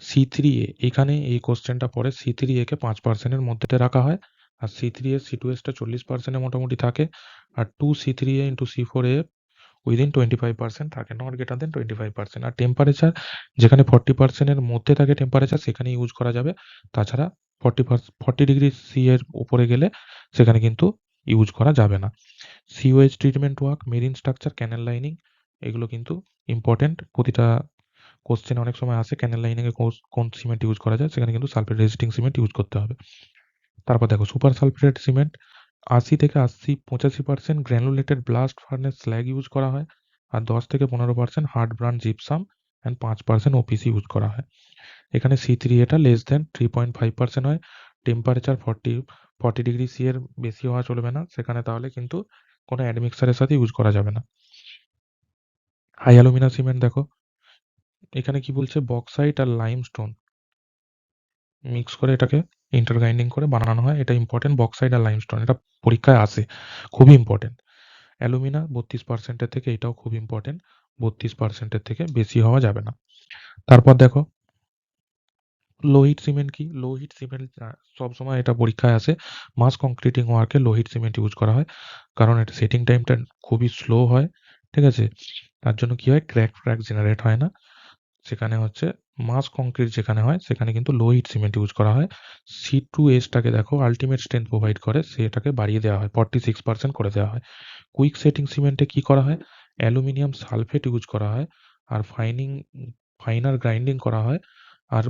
C3A, এখানে এই কোশ্চেনটা পড়ে। C3A কে 5% এর মধ্যে রাখা হয়। আর C3S C2S টা 40% মোটামুটি থাকে। আর 2C3A ইন্টু C4A উইদিন 25% থাকে, নট গ্রেটার দেন 25%। আর টেম্পারেচার যেখানে 40% এর মধ্যে থাকে টেম্পারেচার, সেখানে ইউজ করা যাবে। তাছাড়া 40° C এর উপরে গেলে সেখানে কিন্তু ইউজ করা যাবে না। Sewage treatment work, marine structure, canal lining, এগুলো কিন্তু ইম্পর্টেন্ট। প্রতিটা কোশ্চেন অনেক সময় আসে ক্যানেল লাইনিং এ কোন সিমেন্ট ইউজ করা যায়, সেখানে কিন্তু সালফেট রেজিস্টিং সিমেন্ট ইউজ করতে হবে। তারপর দেখো super sulphated cement 85% granulated blast furnace slag use করা হয়। আর 10-15% hard burnt gypsum and 5% OPC use করা হয়। এখানে C3A টা লেস দেন 3.5% হয়। টেম্পারেচার 40° C এর বেশি হওয়া চলবে না সেখানে, তাহলে কিন্তু কোনো অ্যাডমিক্সারের সাথে ইউজ করা যাবে না। হাই অ্যালুমিনা সিমেন্ট দেখো এখানে কি বলছে, বক্সাইট আর লাইমস্টোন মিক্স করে এটাকে ইন্টারগ্রাইন্ডিং করে বানানো হয়। এটা ইম্পর্টেন্ট, বক্সাইট আর লাইমস্টোন, এটা পরীক্ষায় আসে, খুবই ইম্পর্টেন্ট। অ্যালুমিনা 32% এর থেকে, এটাও খুব ইম্পর্টেন্ট, 32% এর থেকে বেশি হওয়া যাবে না। তারপর দেখো লোহিত সিমেন্ট কি? লোহিত সিমেন্ট সবসময় এটা পরীক্ষায় আসে। মাস কংক্রিটিং ওয়ার্কে লোহিত সিমেন্ট ইউজ করা হয়, কারণ এটা সেটিং টাইমটা খুবই স্লো হয়, ঠিক আছে। তার জন্য কি হয়, ক্র্যাক জেনারেট হয় না। সেখানে হচ্ছে মাস কংক্রিট যেখানে হয় সেখানে কিন্তু লোহিত সিমেন্ট ইউজ করা হয়। C2S টাকে দেখো আল্টিমেট স্ট্রেংথ প্রোভাইড করে, সেটাকে বাড়িয়ে দেওয়া হয়, 46% করে দেওয়া হয়। কুইক সেটিং সিমেন্টে কি করা হয়? অ্যালুমিনিয়াম সালফেট ইউজ করা হয়। আর ফাইনার গ্রাইন্ডিং করা হয়। আর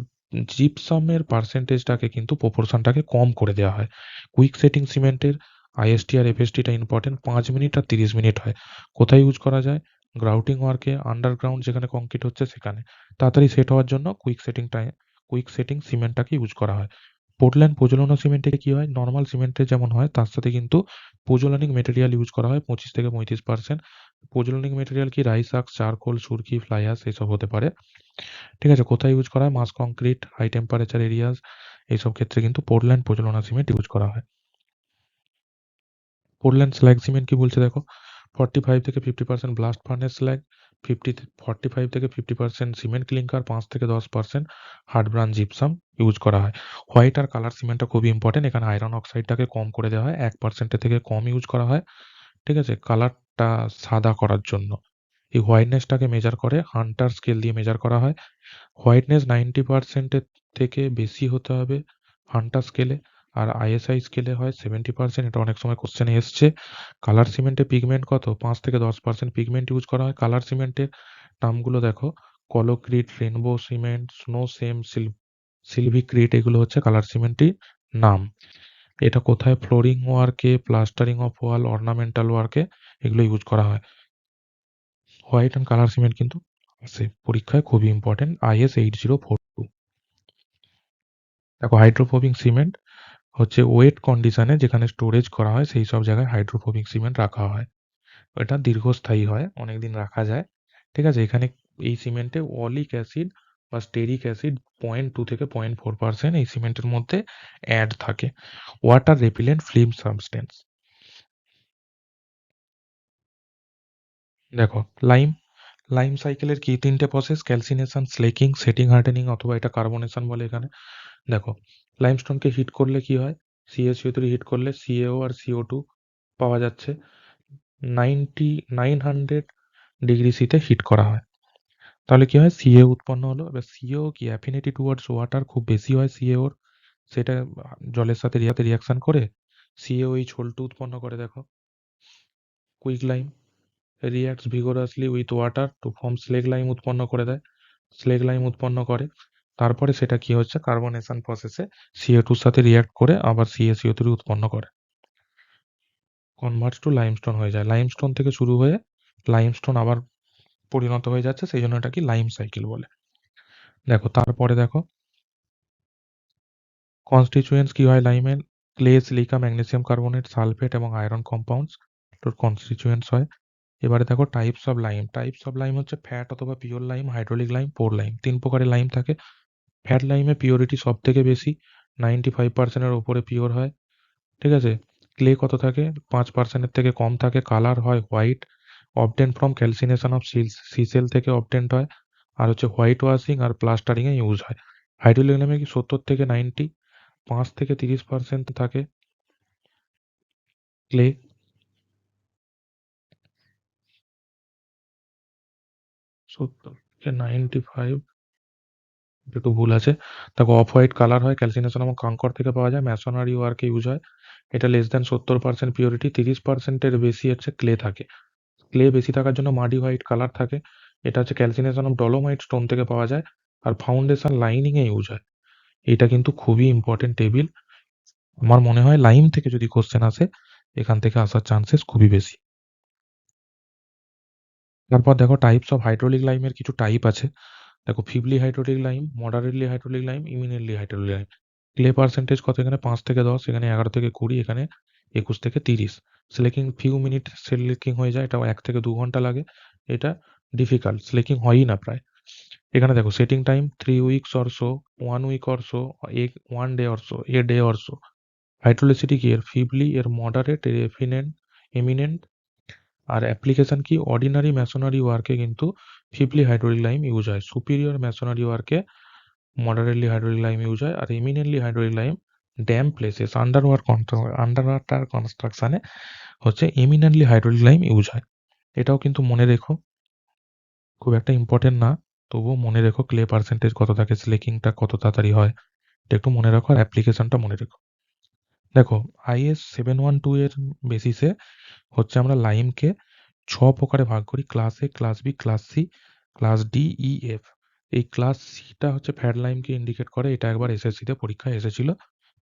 জিপসামের পার্সেন্টেজটাকে কিন্তু প্রপোর্শনটাকে কম করে দেওয়া হয়। কুইক সেটিং সিমেন্টের আইএসটি আর এফএসটিটা ইম্পর্টেন্ট, 5 মিনিট আর 30 মিনিট হয়। কোথায় ইউজ করা যায়? গ্রাউটিং ওয়ার্কে, আন্ডারগ্রাউন্ড যেখানে কংক্রিট হচ্ছে সেখানে তাড়াতাড়ি সেট হওয়ার জন্য কুইক সেটিং সিমেন্টটাকে ইউজ করা হয়। পোর্টল্যান্ড পোজোলানা সিমেন্টে কি হয়? নরমাল সিমেন্টের যেমন হয় তার সাথে কিন্তু পোজোলানিক মেটেরিয়াল ইউজ করা হয় 25 থেকে 35%। পোজোলানিক মেটেরিয়াল কি? রাইস আক্স, চারকোল, সুরকি, ফ্লাই অ্যাশ এসব হতে পারে। ঠিক আছে? কোথায় ইউজ করা হয়? মাস কংক্রিট, হাই টেম্পারেচার এরিয়াস এইসব ক্ষেত্রে কিন্তু পোর্টল্যান্ড পোজোলানা সিমেন্ট ইউজ করা হয়। পোর্টল্যান্ড স্ল্যাগ সিমেন্ট কি বলছে দেখো, 45 থেকে 50% ব্লাস্ট ফার্নেস স্ল্যাগ, 45 থেকে 50% সিমেন্ট ক্লিংকার, 5 থেকে 10% হার্ড ব্রান জিপসাম ইউজ করা হয়। হোয়াইট আর কালার সিমেন্টটা খুবই ইম্পর্টেন্ট, এখানে আয়রন অক্সাইডটাকে কম করে দেওয়া হয়, 1% থেকে কম ইউজ করা হয়। ঠিক আছে? কালারটা সাদা করার জন্য। এই হোয়াইটনেসটাকে মেজার করে হান্টার স্কেল দিয়ে মেজার করা হয়। হোয়াইটনেস 90% এর থেকে বেশি হতে হবে হান্টার স্কেলে, আর আইএসআই স্কেলে হয় 70%। এটা অনেক সময় কোশ্চেনে এসছে। কালার সিমেন্টে পিগমেন্ট কত? 5 থেকে 10% পিগমেন্ট ইউজ করা হয়। কালার সিমেন্টের নামগুলো দেখো, কলোক্রিট, রেনবো সিমেন্ট, স্নো সেম, সিলভিক্রিট এগুলো হচ্ছে কালার সিমেন্টের নাম। এটা কোথায়? ফ্লোরিং ওয়ার্কে, প্লাস্টারিং অফ ওয়াল, অর্নামেন্টাল ওয়ার্কে এগুলো ইউজ করা হয়। হোয়াইট অ্যান্ড কালার সিমেন্ট কিন্তু আসে পরীক্ষায়, খুবই ইম্পর্টেন্ট, IS 8042। দেখো, হাইড্রোফোবিক সিমেন্ট হচ্ছে ওয়েট কন্ডিশনে যেখানে স্টোরেজ করা হয় সেই সব জায়গায় হাইড্রোফোবিক সিমেন্ট রাখা হয়। এটা দীর্ঘস্থায়ী হয়, অনেকদিন রাখা যায়। ঠিক আছে? এখানে এই সিমেন্টে অলিক অ্যাসিড বা স্টেরিক অ্যাসিড 0.2 থেকে 0.4% এই সিমেন্টের মধ্যে অ্যাড থাকে। Water repellent film substance. দেখো, লাইম লাইম সাইকেলের কি 3টে process? Calcination, slaking, setting, hardening, অথবা এটা কার্বনেশন বলে এখানে। দেখো, লাইমস্টোনকে হিট করলে কি হয়? CaCO3 হিট করলে CaO আর CO2 পাওয়া যাচ্ছে। 900 ডিগ্রি সিতে হিট করা হয়। তাহলে কি হয়? CaO উৎপন্ন হলো। এবার CaO কি অ্যাফিনিটি টুয়ার্ডস ওয়াটার খুব বেশি হয় CaO র, সেটা জলের সাথে রিয়াকশন করে CaOH উৎপন্ন করে। দেখো, quick lime reacts vigorously with water to form slaked lime উৎপন্ন করে দেয়, স্লেগ লাইম উৎপন্ন করে। তারপরে সেটা কি হচ্ছে? কার্বনেশন প্রসেসে CO2 সাথে রিঅ্যাক্ট করে আবার CaCO3 উৎপন্ন করে, কনভার্টস টু লাইমস্টোন হয়ে যায়। লাইমস্টোন থেকে শুরু হয়ে লাইমস্টোন আবার পরিণত হয়ে যাচ্ছে, সেই জন্য এটাকে লাইম সাইকেল বলে। দেখো, তারপরে দেখো কনস্টিটিউয়েন্টস কি হয় লাইমের? Clay, silica, magnesium carbonate, sulphate এবং আয়রন কম্পাউন্ডস তোর কনস্টিটিউয়েন্টস হয়। এবারে দেখো types of lime. Types of lime হচ্ছে ফ্যাট অথবা pure lime, hydraulic lime, poor lime. 3 প্রকারের লাইম থাকে। ফ্যাট লাইমে পিওরিটি সব থেকে বেশি, 95%-এর ওপরে পিওর হয়। ঠিক আছে? ক্লে কত থাকে? 5%-এর থেকে কম থাকে। কালার হয় white, obtain from calcination of সিসেল থেকে অবটেন্ট হয়। আর হচ্ছে হোয়াইট ওয়াশিং আর প্লাস্টারিংয়ে ইউজ হয়। হাইড্রোলিক লাইমে কি 70 থেকে 90, 5 থেকে 30% থাকে ক্লে। 70 থেকে 95, একটু ভুল আছে। দেখো, অফ হোয়াইট কালার হয়, ক্যালসিনেশন এবং কাঙ্কর থেকে পাওয়া যায়, ম্যাসোনারি ওয়ার্কে ইউজ হয়। এটা লেস দ্যান 70% পিওরিটি, 30%-এর বেশি হচ্ছে ক্লে থাকে। ক্লে বেশি থাকার জন্য মাডি হোয়াইট কালার থাকে। এটা হচ্ছে ক্যালসিনেশন অফ ডলোমাইট স্টোন থেকে পাওয়া যায়। আর ফাউন্ডেশন লাইনিংয়ে ইউজ হয়। এটা কিন্তু খুবই ইম্পর্টেন্ট টেবিল। আমার মনে হয় লাইম থেকে যদি কোশ্চেন আসে, এখান থেকে আসার চান্সেস খুবই বেশি। তারপর দেখো টাইপস অফ হাইড্রোলিক লাইমের কিছু টাইপ আছে। দেখো, feebly hydraulic lime, moderately hydraulic lime, eminently hydraulic lime. Clay percentage কত? এখানে 5 থেকে 10, এখানে 11 থেকে 20, এখানে 21 থেকে 30। স্লেকিং ফিউ মিনিট স্লেকিং হয়ে যায়, এটাও 1 থেকে 2 ঘন্টা লাগে। এটা ডিফিকাল্ট, স্লেকিং হয়ই না প্রায়। এখানে দেখো setting time 3 weeks or so, 1 week or so, 1 day or so, a day or so. Hydraulicity কি? এর ফিবলি, এর মডারেট, এর এমিনেন্ট। আর অ্যাপ্লিকেশন কি? অর্ডিনারি ম্যাসোনারি ওয়ার্কে কিন্তু ফিবলি হাইড্রোলিক লাইম ইউজ হয়। সুপিরিয়র ম্যাসোনারি ওয়ার্কে মডারেটলি হাইড্রোলিক লাইম ইউজ হয়। আর eminently hydraulic lime dam places, under water কনস্ট্রাকশনে হচ্ছে এমিনেন্টলি হাইড্রোলিক লাইম ইউজ হয়। এটাও কিন্তু মনে রেখো, খুব একটা ইম্পর্টেন্ট না, তবুও মনে রেখো ক্লে পার্সেন্টেজ কত থাকে, স্লেকিংটা কত তাড়াতাড়ি হয়, এটা একটু মনে রাখো, আর অ্যাপ্লিকেশনটা মনে রেখো। দেখো, IS 712 এর বেসিসে হচ্ছে আমরা লাইমকে 6 প্রকারে ভাগ করি: class A, class B, class C class D, E, F. এই ক্লাস সিটা হচ্ছে ফ্যাট লাইমকে ইন্ডিকেট করে। এটা একবার এসএসসিতে পরীক্ষায় এসেছিল।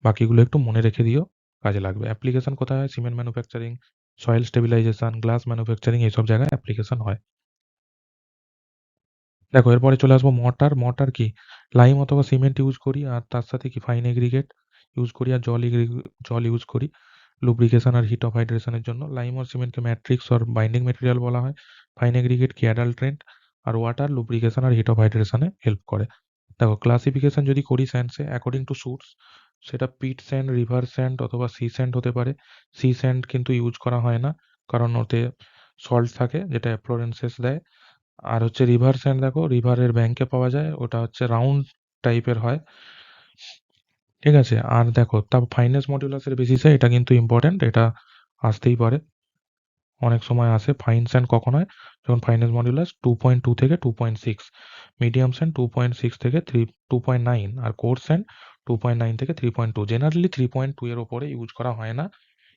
বাকিগুলো একটু মনে রেখে দিও, কাজে লাগবে। অ্যাপ্লিকেশন কোথায় হয়? Cement manufacturing, soil stabilisation, glass manufacturing, এইসব জায়গায় অ্যাপ্লিকেশন হয়। দেখো এরপরে চলে আসবো মর্টার। মর্টার কি? লাইম অথবা সিমেন্ট ইউজ করি, আর তার সাথে কি ফাইন এগ্রিগেট ইউজ করি, আর জল ইউজ করি লুব্রিকেশন আর হিট অফ হাইড্রেশনের জন্য। লাইম আর সিমেন্টকে ম্যাট্রিক্স আর বাইন্ডিং মেটেরিয়াল বলা হয়। ফাইন এগ্রিগেট কি? অ্যাডাল্ট্রেন্ট। আর ওয়াটার লুব্রিকেশন আর হিট অফ হাইড্রেশনে হেল্প করে। দেখো ক্লাসিফিকেশন যদি করি স্যান্ডসে অ্যাকর্ডিং টু সুটস, সেটা পিট স্যান্ড, রিভার স্যান্ড অথবা সি স্যান্ড হতে পারে। সি স্যান্ড কিন্তু ইউজ করা হয় না, কারণ ওতে সল্ট থাকে যেটা অ্যাফ্লোরেন্সেস দেয়। আর হচ্ছে রিভার স্যান্ড, দেখো রিভারের ব্যাংকে পাওয়া যায়, ওটা হচ্ছে রাউন্ড টাইপের হয়। ঠিক আছে? আর দেখো তার ফাইনেস মডুলাসের বেসিসে এটা কিন্তু ইম্পর্টেন্ট, এটা আসতেই পারে, অনেক সময় আসে। ফাইন স্যান্ড কখন হয়? যখন ফাইনেস মডুলাস 2.2 থেকে 2.6, মিডিয়াম স্যান্ড 2.6 থেকে 2.9, আর কোর্স স্যান্ড 2.9 থেকে 3.2। জেনারেলি 3.2 এর ওপরে ইউজ করা হয় না,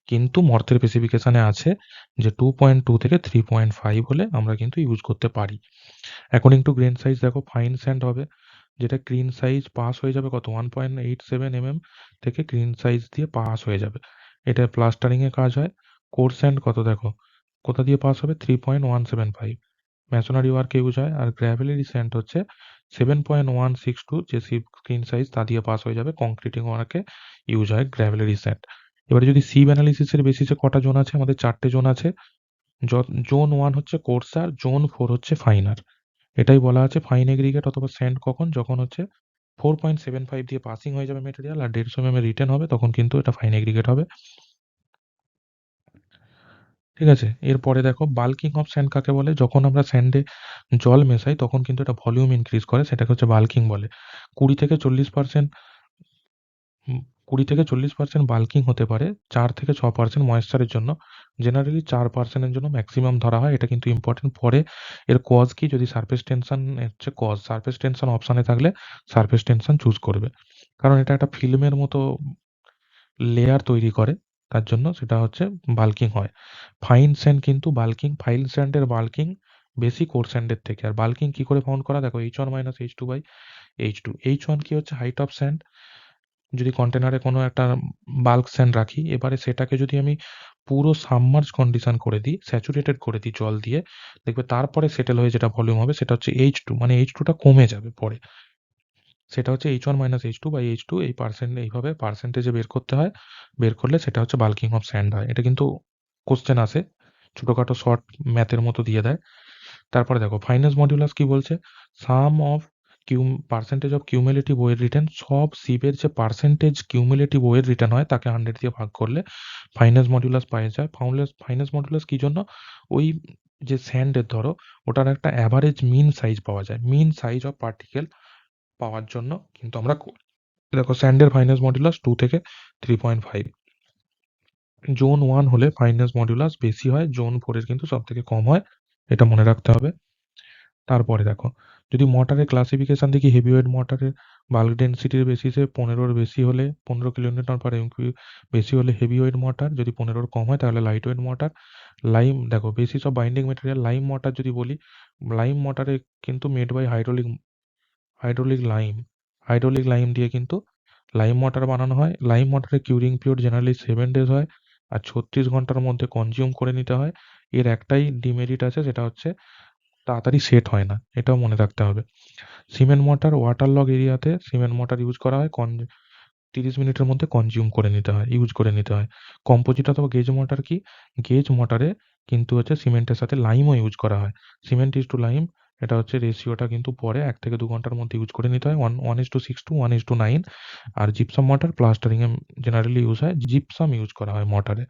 কিন্তু মর্তের স্পেসিফিকেশনে আছে যে 2.2 থেকে 3.5 হলে আমরা কিন্তু ইউজ করতে পারি। অ্যাকর্ডিং টু গ্রেন সাইজ, দেখো ফাইন স্যান্ড হবে যেটা গ্রিন সাইজ পাস হয়ে যাবে কত 1.87 থেকে গ্রিন সাইজ দিয়ে পাস হয়ে যাবে, এটা প্লাস্টারিং এ কাজ হয়। কোর্স স্যান্ড কত দেখো, কোথা দিয়ে পাস হবে 3.175, ম্যাসোনারি ওয়ার্কে ইউজ হয়। আর গ্র্যাভেলারি স্যান্ড হচ্ছে 7.162, যে স্ক্রিন সাইজ তা দিয়ে পাস হয়ে যাবে, কংক্রিটিং ওয়ার্কে ইউজ হয় গ্র্যাভেলারি স্যান্ড। এবারে যদি সিভ অ্যানালিসিসের বেসিসে কটা জোন আছে? আমাদের 4টে জোন আছে। জোন 1 হচ্ছে কোর্সার, জোন 4 হচ্ছে ফাইনার। এটাই বলা আছে ফাইন এগ্রিগেট অথবা স্যান্ড কখন? যখন হচ্ছে 4.75 দিয়ে পাসিং হয়ে যাবে মেটেরিয়াল আর 150 রিটার্ন হবে, তখন কিন্তু এটা ফাইন এগ্রিগেট হবে। ঠিক আছে? এরপরে দেখো বাল্কিং অফ স্যান্ড কাকে বলে? যখন আমরা স্যান্ডে জল মেশাই তখন কিন্তু এটা ভলিউম ইনক্রিজ করে, সেটাকে হচ্ছে বাল্কিং বলে। 20 থেকে 40% 20% বাল্কিং হতে পারে 4 থেকে 6% ময়েশ্চারের জন্য। জেনারেলি 4% এর জন্য ম্যাক্সিমাম ধরা হয়। এটা কিন্তু ইম্পর্টেন্ট। পরে এর কজ কি? যদি সারফেস টেনশন হচ্ছে কজ, সারফেস টেনশন অপশনে থাকলে সারফেস টেনশন চুজ করবে। কারণ এটা একটা ফিল্মের মতো লেয়ার তৈরি করে, তার জন্য সেটা হচ্ছে বাল্কিং হয়। ফাইন স্যান্ড কিন্তু বাল্কিং, ফাইন স্যান্ডের বাল্কিং বেশি কোর স্যান্ডের থেকে। আর বাল্কিং কি করে ফাউন্ড করা? দেখো H1 - H2/H2। H1 কি হচ্ছে? Height of sand. যদি কন্টেনারে কোনো একটা বাল্ক স্যান্ড রাখি, এবারে সেটাকে যদি আমি পুরো সাবমার্জ কন্ডিশন করে দিই, স্যাচুরেটেড করে দিই জল দিয়ে, দেখবে তারপরে সেটেল হয়ে যেটা ভলিউম হবে সেটা হচ্ছে H2, মানে H2 টা কমে যাবে পরে। সেটা হচ্ছে H1 - H2/H2, এই এইভাবে পার্সেন্টেজে বের করতে হয়। বের করলে সেটা হচ্ছে বাল্কিং অফ স্যান্ড হয়। এটা কিন্তু কোশ্চেন আসে, ছোটখাটো শর্ট ম্যাথের মতো দিয়ে দেয়। তারপরে দেখো ফাইনেস মডুলাস কি বলছে? Sum of percentage of cumulative weight retained, সব সিভের যে পার্সেন্টেজ কিউমুলেটিভ ওয়েট রিটার্ন হয় তাকে 100 দিয়ে ভাগ করলে ফাইনেস মডুলাস পাওয়া যায়। ফাইনেস মডুলাস কি জন্য? ওই যে স্যান্ডের ধরো ওটার একটা অ্যাভারেজ মিন সাইজ পাওয়া যায়, মিন সাইজ অফ পার্টিকেল পাওয়ার জন্য কিন্তু আমরা করি। দেখো স্যান্ডের ফাইনেস মডুলাস 2 থেকে 3.5। জোন 1 হলে ফাইনেস মডুলাস বেশি হয়, জোন 4 এর কিন্তু সবথেকে কম হয়, এটা মনে রাখতে হবে। তারপরে দেখো যদি মর্টারের ক্লাসিফিকেশন দেখি, হেভিওয়েট মর্টারের বাল্ক ডেনসিটির বেসিসে 15-র বেশি হলে 15 কিলোনিউটন পার এমকিউ বেশি হলে হেভিওয়েট মর্টার, যদি 15-র কম হয় তাহলে লাইট ওয়েট মর্টার। লাইম দেখো basis of binding material, lime mortar যদি বলি, লাইম মর্টারে কিন্তু made by hydraulic lime, hydraulic lime দিয়ে কিন্তু লাইম মর্টার বানানো হয়। লাইম মর্টারের কিউরিং পিরিয়ড জেনারেলি 7 ডেজ হয়, আর 36 ঘন্টার মধ্যে কনজিউম করে নিতে হয়। এর একটাই ডিমেরিট আছে, সেটা হচ্ছে তাড়াতাড়ি সেট হয় না, এটাও মনে রাখতে হবে। সিমেন্ট মোর্টার ওয়াটার লগ এরিয়াতে সিমেন্ট মোর্টার ইউজ করা হয়, 30 মিনিটের মধ্যে কনজিউম করে নিতে হয়, ইউজ করে নিতে হয়। কম্পোজিট অথবা গেজ মোর্টার কি? গেজ মোর্টারে কিন্তু হচ্ছে সিমেন্টের সাথে লাইমও ইউজ করা হয়। সিমেন্ট ইজ টু লাইম, এটা হচ্ছে রেশিওটা কিন্তু পরে 1 থেকে 2 ঘন্টার মধ্যে ইউজ করে নিতে হয়, 1:6 to 1:9। আর জিপসাম মোর্টার প্লাস্টারিং এ জেনারেলি ইউজ হয়, জিপসাম ইউজ করা হয় মোর্টারে।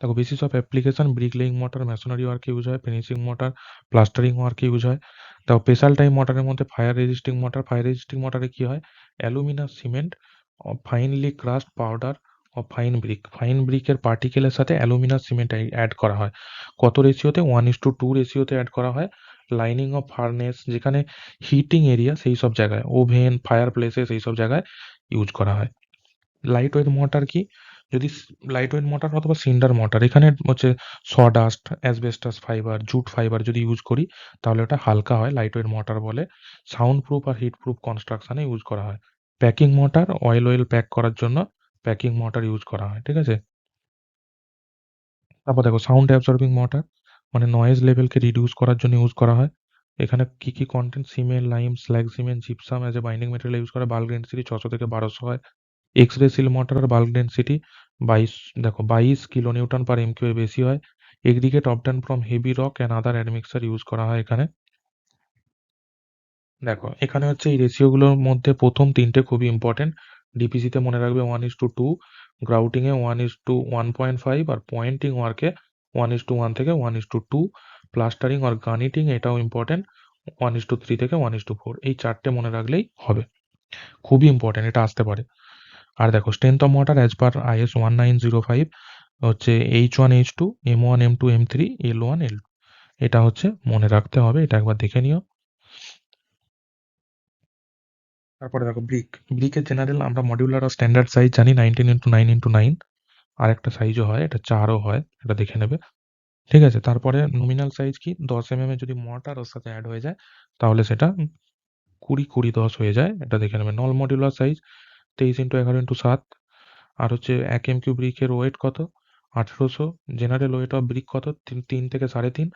দেখো basis of application, bricklaying mortar masonry ওয়ার্কে ইউজ হয়, ফিনিশিং মোর্টার প্লাস্টারিং ওয়ার্কে ইউজ হয়। দেখো স্পেশাল টাইপ মোর্টারের মধ্যে fire resisting mortar, fire resisting মোর্টারে কি হয়? Aluminous cement finely crushed powder ও ফাইন ব্রিক, ফাইন ব্রিকের পার্টিকেলের সাথে অ্যালুমিনাস সিমেন্ট অ্যাড করা হয়। কত রেশিওতে? 1:2 রেশিওতে অ্যাড করা হয়। লাইনিং অফ ফার্নেস, যেখানে হিটিং এরিয়া সেই সব জায়গায়, ওভেন ফায়ার প্লেসে সেই সব জায়গায় ইউজ করা হয়। লাইট ওয়েট মোর্টার কি? যদি লাইট ওয়েট মোর্টার অথবা সিন্ডার মোর্টার, এখানে হচ্ছে সডাস্ট, অ্যাসবেস্টাস ফাইবার, জুট ফাইবার যদি ইউজ করি তাহলে ওটা হালকা হয়, লাইট ওয়েট মোর্টার বলে। সাউন্ড প্রুফ আর হিট প্রুফ কনস্ট্রাকশনে ইউজ করা হয়। প্যাকিং মোর্টার অয়েল প্যাক করার জন্য প্যাকিং মোর্টার ইউজ করা হয়, ঠিক আছে? তারপর দেখো সাউন্ড অ্যাবসর্বিং মোর্টার, মানে নয়েজ লেভেলকে রিডিউস করার জন্য ইউজ করা হয়। এখানে কি কি content, cement, lime, slug cement, gypsum as a binding material use করে। বাল্ক ডেন্সিটি 600 থেকে 1200 হয়। এক্স রে সিল মোটরের বাল্ক ডেন্সিটি 22, দেখো 22 কিলো নিউটন পার এমকিউ এর বেশি হয়। Aggregate obtain from heavy rock and other admixture use করা হয় এখানে। দেখো এখানে হচ্ছে এই রেশিওগুলোর মধ্যে প্রথম তিনটে খুবই ইম্পর্টেন্ট। ডিপিসিতে মনে রাখবে 1:2, গ্রাউটিংয়ে 1:1.5, আর পয়েন্টিং ওয়ার্কে 1:1 থেকে 1:2, প্লাস্টারিং আর গার্নিটিং এটাও ইম্পর্টেন্ট 1:3 থেকে 1:4। এই চারটে মনে রাখলেই হবে, খুবই ইম্পর্টেন্ট, এটা আসতে পারে। আর দেখো strength of motor as per IS 1905 হচ্ছে H1 H2 M1 M2 M3 L1 L2, এটা হচ্ছে মনে রাখতে হবে, এটা একবার দেখে নিও। তারপরে দেখো ব্রিকের জেনারেল আমরা মডিউলার আর স্ট্যান্ডার্ড সাইজ জানি 19x9x9, আর একটা সাইজও হয়, এটা 4ও হয়, এটা দেখে নেবে, ঠিক আছে? তারপরে নমিনাল সাইজ কি, 10 mm যদি মোটর ওর সাথে অ্যাড হয়ে যায় তাহলে সেটা 20-20-10 হয়ে যায়, এটা দেখে নেবে। নল মডিউলার সাইজ 23x11x7। আর হচ্ছে 1 MQ ব্রিকের ওয়েট কত, 1800। জেনারেল ওয়েট অফ ব্রিক কত, 3 থেকে 3.5।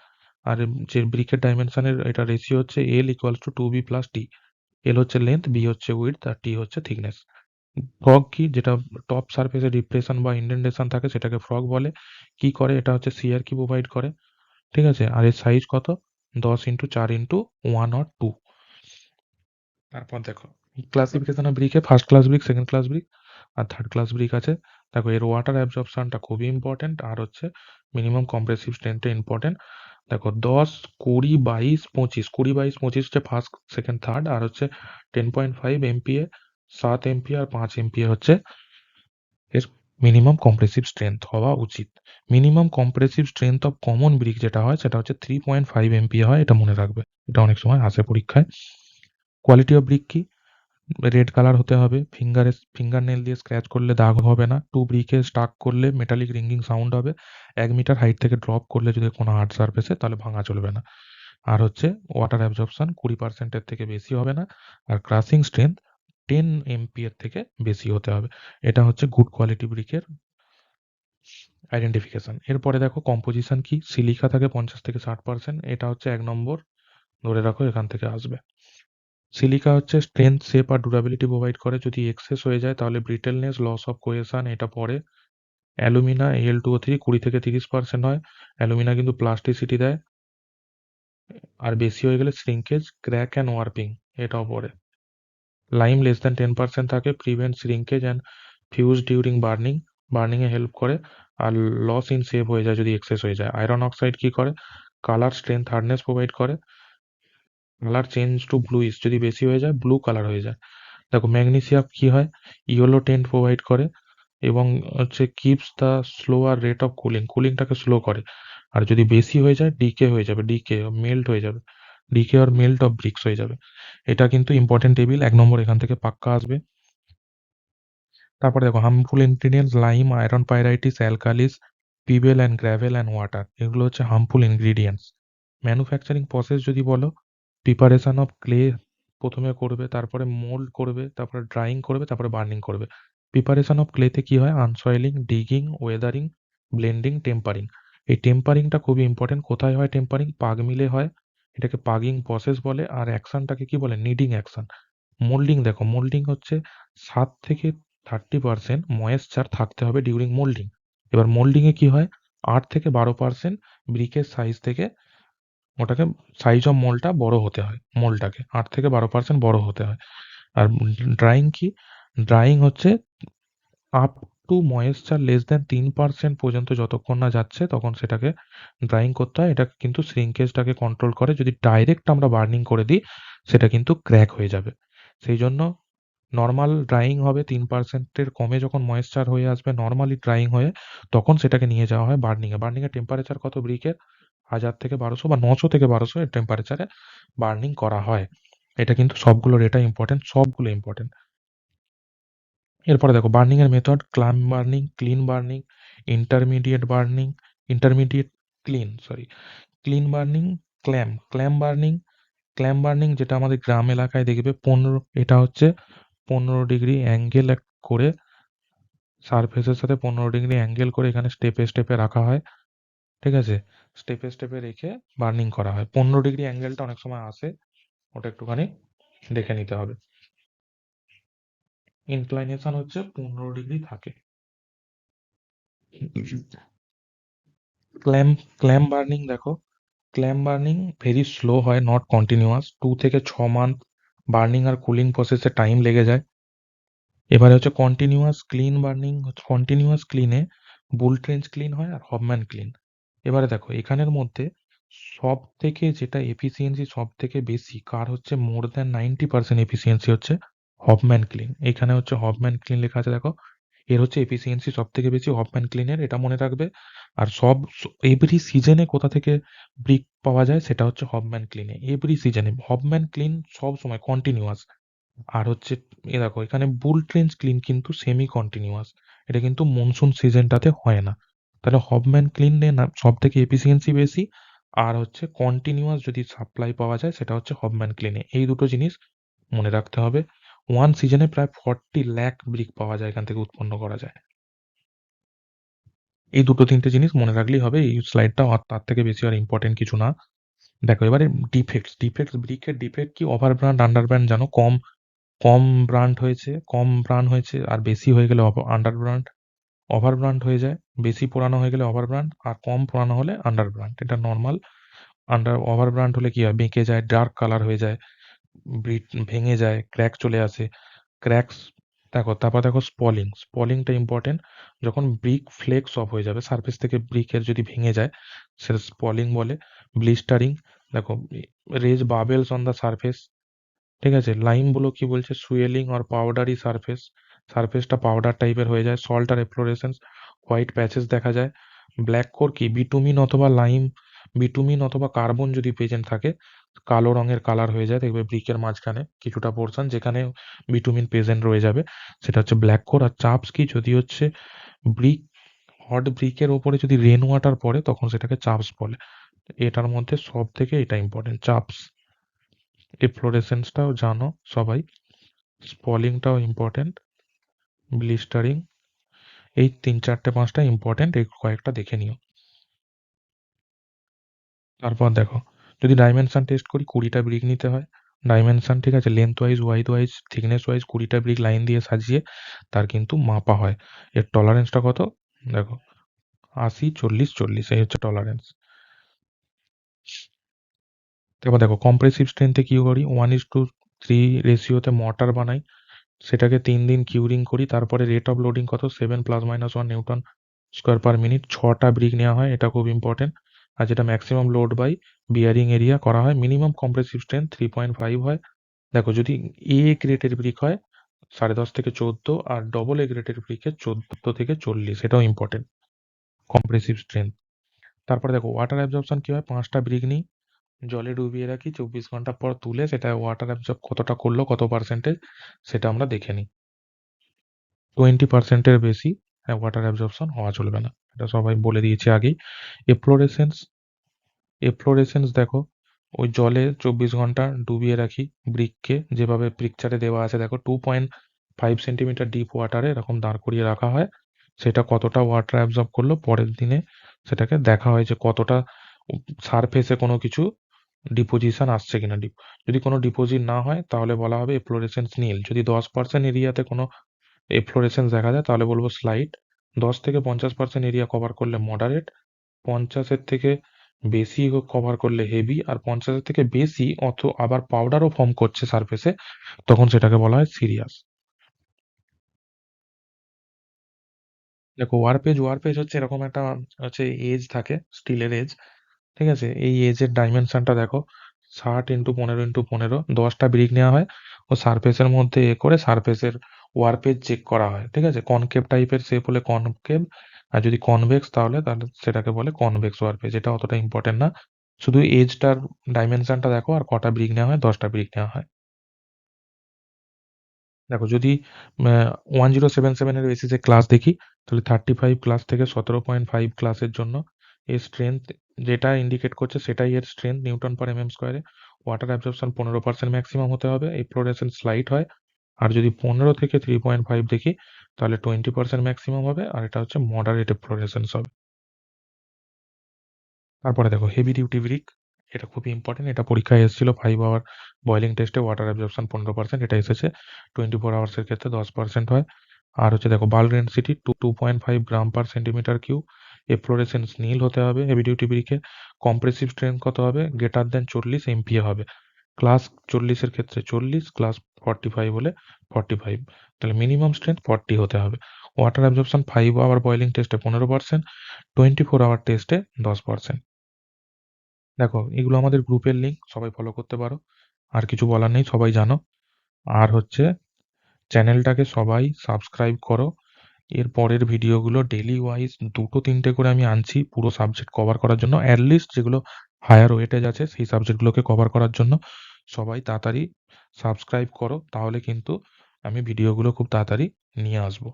আর যে ব্রিকের ডাইমেনশনের এটা রেশিও হচ্ছে L = 2B+T। এল হচ্ছে লেন্থ, বি হচ্ছে উইডথ, আর টি হচ্ছে থিকনেস। ফ্রগ কি, যেটা টপ সারফেসে ডিপ্রেশন বা ইন্ডেন্টেশন থাকে সেটাকে ফ্রগ বলে। কি করে, এটা হচ্ছে শিয়ার কি প্রোভাইড করে, ঠিক আছে? আর এর সাইজ কত, 10x4x1 or 2। তারপর দেখো ক্লাসিফিকেশন অফ ব্রিকে first class brick, second class brick আর থার্ড ক্লাস ব্রিক আছে। দেখো এর ওয়াটার অ্যাবজর্পশনটা খুবই ইম্পর্টেন্ট, আর হচ্ছে মিনিমাম কম্প্রেসিভ স্ট্রেংথটা ইম্পর্টেন্ট। দেখো 10, 20, 22, 25, 20, 22, 25 হচ্ছে ফার্স্ট, সেকেন্ড, থার্ড। আর হচ্ছে 10.5 MPa, 7 MPa আর 5 MPa হচ্ছে এর মিনিমাম কম্প্রেসিভ স্ট্রেংথ হওয়া উচিত। Minimum compressive strength of common brick যেটা হয় সেটা হচ্ছে 3.5 MPa হয়, এটা মনে রাখবে, এটা অনেক সময় আসে পরীক্ষায়। কোয়ালিটি অফ ব্রিক কি, রেড কালার হতে হবে, ফিঙ্গারনেল দিয়ে স্ক্র্যাচ করলে দাগ হবে না, 2 ব্রিকে স্টাক করলে মেটালিক রিঙ্গিং সাউন্ড হবে, 1 মিটার হাইট থেকে ড্রপ করলে যদি কোনো হার্ড সারফেসে তাহলে ভাঙা চলবে না। আর হচ্ছে ওয়াটার অ্যাবজর্পশন 20% এর থেকে বেশি হবে না, আর ক্রাশিং স্ট্রেংথ 10 MPa এর থেকে বেশি হতে হবে। এটা হচ্ছে গুড কোয়ালিটি ব্রিকের আইডেন্টিফিকেশন। এরপরে দেখো কম্পোজিশন কি, সিলিকা থাকে 50 থেকে 60%, এটা হচ্ছে 1 নম্বর, ধরে রাখো এখান থেকে আসবে। সিলিকা হচ্ছে স্ট্রেংথ, শেপ আর ডুরাবিলিটি প্রোভাইড করে। যদি এক্সেস হয়ে যায় তাহলে ব্রিটেলনেস, লস অফ কোহেশন এটা পড়ে। অ্যালুমিনা Al2O3 20 থেকে 30% হয়। অ্যালুমিনা কিন্তু প্লাস্টিসিটি দেয়, আর বেশি হয়ে গেলে শ্রিঙ্কেজ, ক্র্যাক অ্যান্ড ওয়ার্পিং এটাও পড়ে। লাইম লেস দ্যান 10% থাকে, prevent shrinkage and fuse during বার্নিংয়ে হেল্প করে। আর লস ইন শেপ হয়ে যায় যদি এক্সেস হয়ে যায়। আয়রন অক্সাইড কি করে, কালার, স্ট্রেংথ, হার্ডনেস প্রোভাইড করে। কালার চেঞ্জ টু ব্লুইশ, যদি বেশি হয়ে যায় ব্লু কালার হয়ে যায়। দেখো ম্যাগনেসিয়াম কি হয়, ইয়েলো টেন্ট প্রোভাইড করে, এবং হচ্ছে keeps the slower rate of কুলিংটাকে স্লো করে। আর যদি বেশি হয়ে যায় ডিকে হয়ে যাবে, ডিকে মেল্ট হয়ে যাবে, ডিকে আর মেল্ট অফ ব্রিক্স হয়ে যাবে। এটা কিন্তু ইম্পর্টেন্ট টেবিল, 1 নম্বর এখান থেকে পাক্কা আসবে। তারপরে দেখো harmful ingredients, lime, iron pyrites, alkalis, pebble and gravel and water, এগুলো হচ্ছে হার্মফুল ইনগ্রিডিয়েন্টস। ম্যানুফ্যাকচারিং প্রসেস যদি বলো, প্রিপারেশন অফ ক্লে প্রথমে করবে, তারপরে মোল্ড করবে, তারপরে ড্রাইং করবে, তারপরে বার্নিং করবে। প্রিপারেশন অফ ক্লেতে কি হয়, আনসয়েলিং, ডিগিং, ওয়েদারিং, ব্লেন্ডিং, টেম্পারিং। এই টেম্পারিংটা খুবই ইম্পর্টেন্ট। কোথায় হয় টেম্পারিং, পাগ মিলে হয়, এটাকে পাগিং প্রসেস বলে। আর অ্যাকশনটাকে কি বলে, নিডিং অ্যাকশন। মোল্ডিং, দেখো মোল্ডিং হচ্ছে 7 থেকে 30% ময়েশ্চার থাকতে হবে ডিউরিং মোল্ডিং। এবার মোল্ডিংয়ে কি হয়, 8 থেকে 12% ব্রিকের সাইজ থেকে ওটাকে, সাইজ অফ মোল্ডটা বড় হতে হয়, মোল্ডটাকে 8 থেকে 12% বড় হতে হয়। আর ড্রাইং কি, ড্রাইং হচ্ছে up to moisture less than 3% পর্যন্ত যতক্ষণ না যাচ্ছে তখন সেটাকে ড্রাইং করতে হয়। এটা কিন্তু শ্রিঙ্কেজটাকে কন্ট্রোল করে। যদি ডাইরেক্ট আমরা বার্নিং করে দিই সেটা কিন্তু ক্র্যাক হয়ে যাবে। সেই জন্য নরমাল ড্রাইং হবে 3% এর কমে, যখন ময়েশ্চার হয়ে আসবে নরমালি ড্রাইং হয়ে, তখন সেটাকে নিয়ে যাওয়া হয় বার্নিংয়ে। বার্নিংয়ের টেম্পারেচার কত ব্রিকের, 1000 থেকে 1200 বা 900 থেকে 1200 এর টেম্পারেচারে বার্নিং করা হয়। এটা কিন্তু সবগুলোর, এটা ইম্পর্টেন্ট, সবগুলো ইম্পর্টেন্ট। এরপরে দেখো বার্নিং এর method: clamp burning, clean burning, intermediate burning, intermediate clean, sorry, clean burning, clamp burning. Clamp burning যেটা আমাদের গ্রাম এলাকায় দেখবে 15, এটা হচ্ছে 15 ডিগ্রি অ্যাঙ্গেল করে, সারফেসের সাথে 15 ডিগ্রি অ্যাঙ্গেল করে এখানে স্টেপে স্টেপে রাখা হয়। ঠিক আছে, স্টেপে স্টেপে রেখে বার্নিং করা হয়। 15 ডিগ্রি অ্যাঙ্গেলটা অনেক সময় আসে, ওটা একটুখানি দেখে নিতে হবে। ইনক্লাইনেশন হচ্ছে 15 ডিগ্রি থাকে। ক্ল্যাম্প বার্নিং দেখো, ক্ল্যাম্প বার্নিং ভেরি স্লো হয়, নট কন্টিনিউয়াস। 2 থেকে 6 মান্থ বার্নিং আর কুলিং প্রসেসে টাইম লেগে যায়। এবারে হচ্ছে কন্টিনিউয়াস ক্লিন বার্নিং। কন্টিনিউয়াস ক্লিনে বুল ট্রেঞ্চ ক্লিন হয় আর হবম্যান ক্লিন। এবারে দেখো এখানের মধ্যে সব থেকে যেটা এফিসিয়েন্সি সব থেকে বেশি কার হচ্ছে, মোর দ্যান 90% এফিসিয়েন্সি হচ্ছে হবম্যান ক্লিন। এখানে হচ্ছে হবম্যান ক্লিন লেখা আছে দেখো, এর হচ্ছে এফিসিয়েন্সি সব থেকে বেশি হবম্যান ক্লিনের, এটা মনে রাখবে। আর এভরি সিজনে কোথা থেকে ব্রিক পাওয়া যায় সেটা হচ্ছে হবম্যান ক্লিনে। এভরি সিজনে হবম্যান ক্লিন সব সময় কন্টিনিউয়াস। আর হচ্ছে দেখো এখানে বুল ট্রেঞ্চ ক্লিন কিন্তু সেমি কন্টিনিউয়াস, এটা কিন্তু মনসুন সিজনটাতে হয় না। তাহলে হবম্যান ক্লিন না সব থেকে এফিসিয়েন্সি বেশি, আর হচ্ছে কন্টিনিউয়াস যদি সাপ্লাই পাওয়া যায় সেটা হচ্ছে হবম্যান ক্লিনে। এই দুটো জিনিস মনে রাখতে হবে। ওয়ান সিজনে প্রায় 40 লাখ ব্রিক পাওয়া যায়, এখান থেকে উৎপন্ন করা যায়। এই দুটো তিনটে জিনিস মনে রাখলেই হবে, এই স্লাইডটা আর তার থেকে বেশি আর ইম্পর্টেন্ট কিছু না। দেখো এবারে ডিফেক্টস ব্রিকের ডিফেক্ট কি? ওভার ব্র্যান্ড, আন্ডার ব্র্যান্ড, জানো কম কম ব্রান্ড হয়েছে আর বেশি হয়ে গেলে আন্ডার ব্রান্ড। ওভার ব্রান্ড হয়ে যায়, বেশি পুরানো হয়ে গেলে ওভার ব্রান্ড, আর কম পুরানো হলে আন্ডার ব্রান্ড, এটা নর্মাল। ওভার ব্রান্ড হলে কি হয়, বেঁকে যায়, ডার্ক কালার হয়ে যায়, ভেঙে যায়, ক্র্যাক চলে আসে। ক্র্যাকস দেখো, তারপর দেখো স্পলিংটা ইম্পর্টেন্ট। যখন ব্রিক ফ্লেক্স অফ হয়ে যাবে, সারফেস থেকে ব্রিকের যদি ভেঙে যায় সেটা স্পলিং বলে। ব্লিস্টারিং দেখো, raise bubbles on the surface. ঠিক আছে, লাইমগুলো কি বলছে, সুয়েলিং আর পাউডারি সারফেস, সারফেসটা পাউডার টাইপের হয়ে যায়। সল্ট আর এফ্লোরেসেন্স, হোয়াইট প্যাচেস দেখা যায়। ব্ল্যাক কোর কি, বিটুমিন অথবা কার্বন যদি প্রেজেন্ট থাকে, কালো রঙের কালার হয়ে যায়, দেখবে ব্রিকের মাঝখানে কিছুটা পোর্শন যেখানে বিটুমিন প্রেজেন্ট রয়ে যাবে, সেটা হচ্ছে ব্ল্যাক কোর। আর চাপস কি, যদি হচ্ছে ব্রিক হট ব্রিকের ওপরে যদি রেন ওয়াটার পড়ে তখন সেটাকে চাপস বলে। এটার মধ্যে সব থেকে এটা ইম্পর্টেন্ট, চাপস। এফ্লোরেসেন্সটাও জানো সবাই, স্পলিংটাও ইম্পর্টেন্ট, ব্লিস্টারিং, এই 3, 4, 5টা ইম্পর্টেন্ট, এই কয়েকটা দেখে নিও। তারপর দেখো, যদি ডাইমেনশন টেস্ট করি 20টা ব্রিক নিতে হয়। ডাইমেনশন ঠিক আছে, length wise, wide wise, thickness wise 20টা ব্রিক লাইন দিয়ে সাজিয়ে তার কিন্তু মাপা হয়। এর টলারেন্সটা কত দেখো, 80, 40, 40, এই হচ্ছে টলারেন্স। এবার দেখো কম্প্রেসিভ স্ট্রেংথে কি করি, 1:3 রেশিওতে মর্টার বানাই, সেটাকে 3 দিন কিউরিং করি, তারপরে রেট অফ লোডিং কত, 7 ± 1 নিউটন স্কোয়ার পার মিনিট। 6টা ব্রিক নেওয়া হয়, এটা খুব ইম্পর্টেন্ট। আর যেটা maximum load by bearing area করা হয়। মিনিমাম কম্প্রেসিভ স্ট্রেংথ 3.5 হয়। দেখো যদি এ গ্রেডের ব্রিক হয় 10.5 থেকে 14, আর ডবল এ গ্রেডের ব্রিকে 14 থেকে 40, এটাও ইম্পর্টেন্ট কম্প্রেসিভ স্ট্রেংথ। তারপরে দেখো ওয়াটার অ্যাবজর্পশন কি হয়, 5টা ব্রিক নিই, জলে ডুবিয়ে রাখি, 24 ঘন্টা পর তুলে সেটা ওয়াটার অ্যাবজর্ব কতটা করলো, কত পার্সেন্টেজ, সেটা আমরা দেখে নিই। 20%-এর বেশি ওয়াটার অ্যাবজর্পশন হওয়া চলবে না, এটা সবাই বলে দিয়েছে আগেই। এফ্লোরেসেন্স, দেখো, ওই জলে 24 ঘন্টা ডুবিয়ে রাখি ব্রিককে, যেভাবে পিকচারে দেওয়া আছে দেখো, 2.5 সেন্টিমিটার ডিপ ওয়াটারে এরকম দাঁড় করিয়ে রাখা হয়। সেটা কতটা ওয়াটার অ্যাবজর্ব করলো, পরের দিনে সেটাকে দেখা হয় যে কতটা সারফেসে কোনো কিছু ডিপোজিশন আসছে কিনা। যদি কোনো ডিপোজিট না হয় তাহলে বলা হবে এফ্লোরেসেন্স নীল। যদি 10% এরিয়াতে কোনো এফ্লোরেসেন্স দেখা যায় তাহলে বলবো স্লাইট। 10 থেকে 50% এরিয়া কভার করলে মডারেট, 50-এর থেকে বেশি কভার করলে হেভি, আর 50-এর থেকে বেশি আবার পাউডারও ফর্ম করছে সারফেসে, তখন সেটাকে বলা হয় সিরিয়াস। দেখো ওয়ারপেজ হচ্ছে এরকম একটা হচ্ছে এজ থাকে, স্টিলের এজ। ঠিক আছে, এই এজের ডাইমেনশনটা দেখো, 60 × 15 × 15, 10টা ব্রিক নেওয়া হয় ও সারফেসের মধ্যে করে সারফেসের ওয়ারপেজ চেক করা হয়। ঠিক আছে, কনকেভ টাইপের শেপ হলে কনকেভ, আর যদি কনভেক্স তাহলে সেটাকে বলে কনভেক্স ওয়ারপেজ। এটা অতটা ইম্পর্টেন্ট না, শুধু এজটার ডাইমেনশনটা দেখো আর কটা ব্রিক নেওয়া হয়, 10টা ব্রিক নেওয়া হয়। দেখো যদি 1077 এর বেসিসে ক্লাস দেখি, তাহলে 35 ক্লাস থেকে 17.5 ক্লাসের জন্য এর স্ট্রেংথ যেটা ইন্ডিকেট করছে সেটাই এর স্ট্রেংথ নিউটন পার mm স্কয়ারে। ওয়াটার অ্যাবজর্পশন 15% ম্যাক্সিমাম হতে হবে, এফ্লোরেসেন্স স্লাইট হয়। আর যদি 15 থেকে 3.5 দেখি, তাহলে 20% ম্যাক্সিমাম হবে, আর এটা হচ্ছে মডারেট এফ্লোরেসেন্স হবে। তারপরে দেখো হেভি ডিউটি ব্রিক, এটা খুবই ইম্পর্টেন্ট। এটা পরীক্ষায় এসেছিল 5 আওয়ার বয়েলিং টেস্টে, ওয়াটার অ্যাবজর্পশন 15%, এটা এসেছে 24 আওয়ার্সের ক্ষেত্রে 10% হয়। আর হচ্ছে দেখো বাল্ক ডেনসিটি 2.5 গ্রাম পার সেন্টিমিটার কিউব, এফ্লোরেসেন্স নীল হতে হবে হেভি ডিউটি ব্রিকে। কম্প্রেসিভ স্ট্রেংথ কত হবে? গ্রেটার দেন 40 MPa হবে। ক্লাস 40 এর ক্ষেত্রে 40, ক্লাস 45 হলে 45, তাহলে মিনিমাম স্ট্রেংথ 40 হতে হবে। ওয়াটার অ্যাবজর্পশন 5 আওয়ার বয়েলিং টেস্টে 15%, 24 আওয়ার টেস্টে 10%। দেখো এগুলো আমাদের গ্রুপের লিঙ্ক, সবাই ফলো করতে পারো। আর কিছু বলার নেই, সবাই জানো। আর হচ্ছে চ্যানেলটাকে সবাই সাবস্ক্রাইব করো। এর পরের ভিডিওগুলো ডেইলি ওয়াইজ 2-3টে করে আমি আনছি পুরো সাবজেক্ট কভার করার জন্য। অ্যাটলিস্ট যেগুলো হায়ার ওয়েটেজ আছে সেই সাবজেক্টগুলোকে কভার করার জন্য। সবাই তাড়াতাড়ি সাবস্ক্রাইব করো, তাহলে কিন্তু আমি ভিডিওগুলো খুব তাড়াতাড়ি নিয়ে আসবো।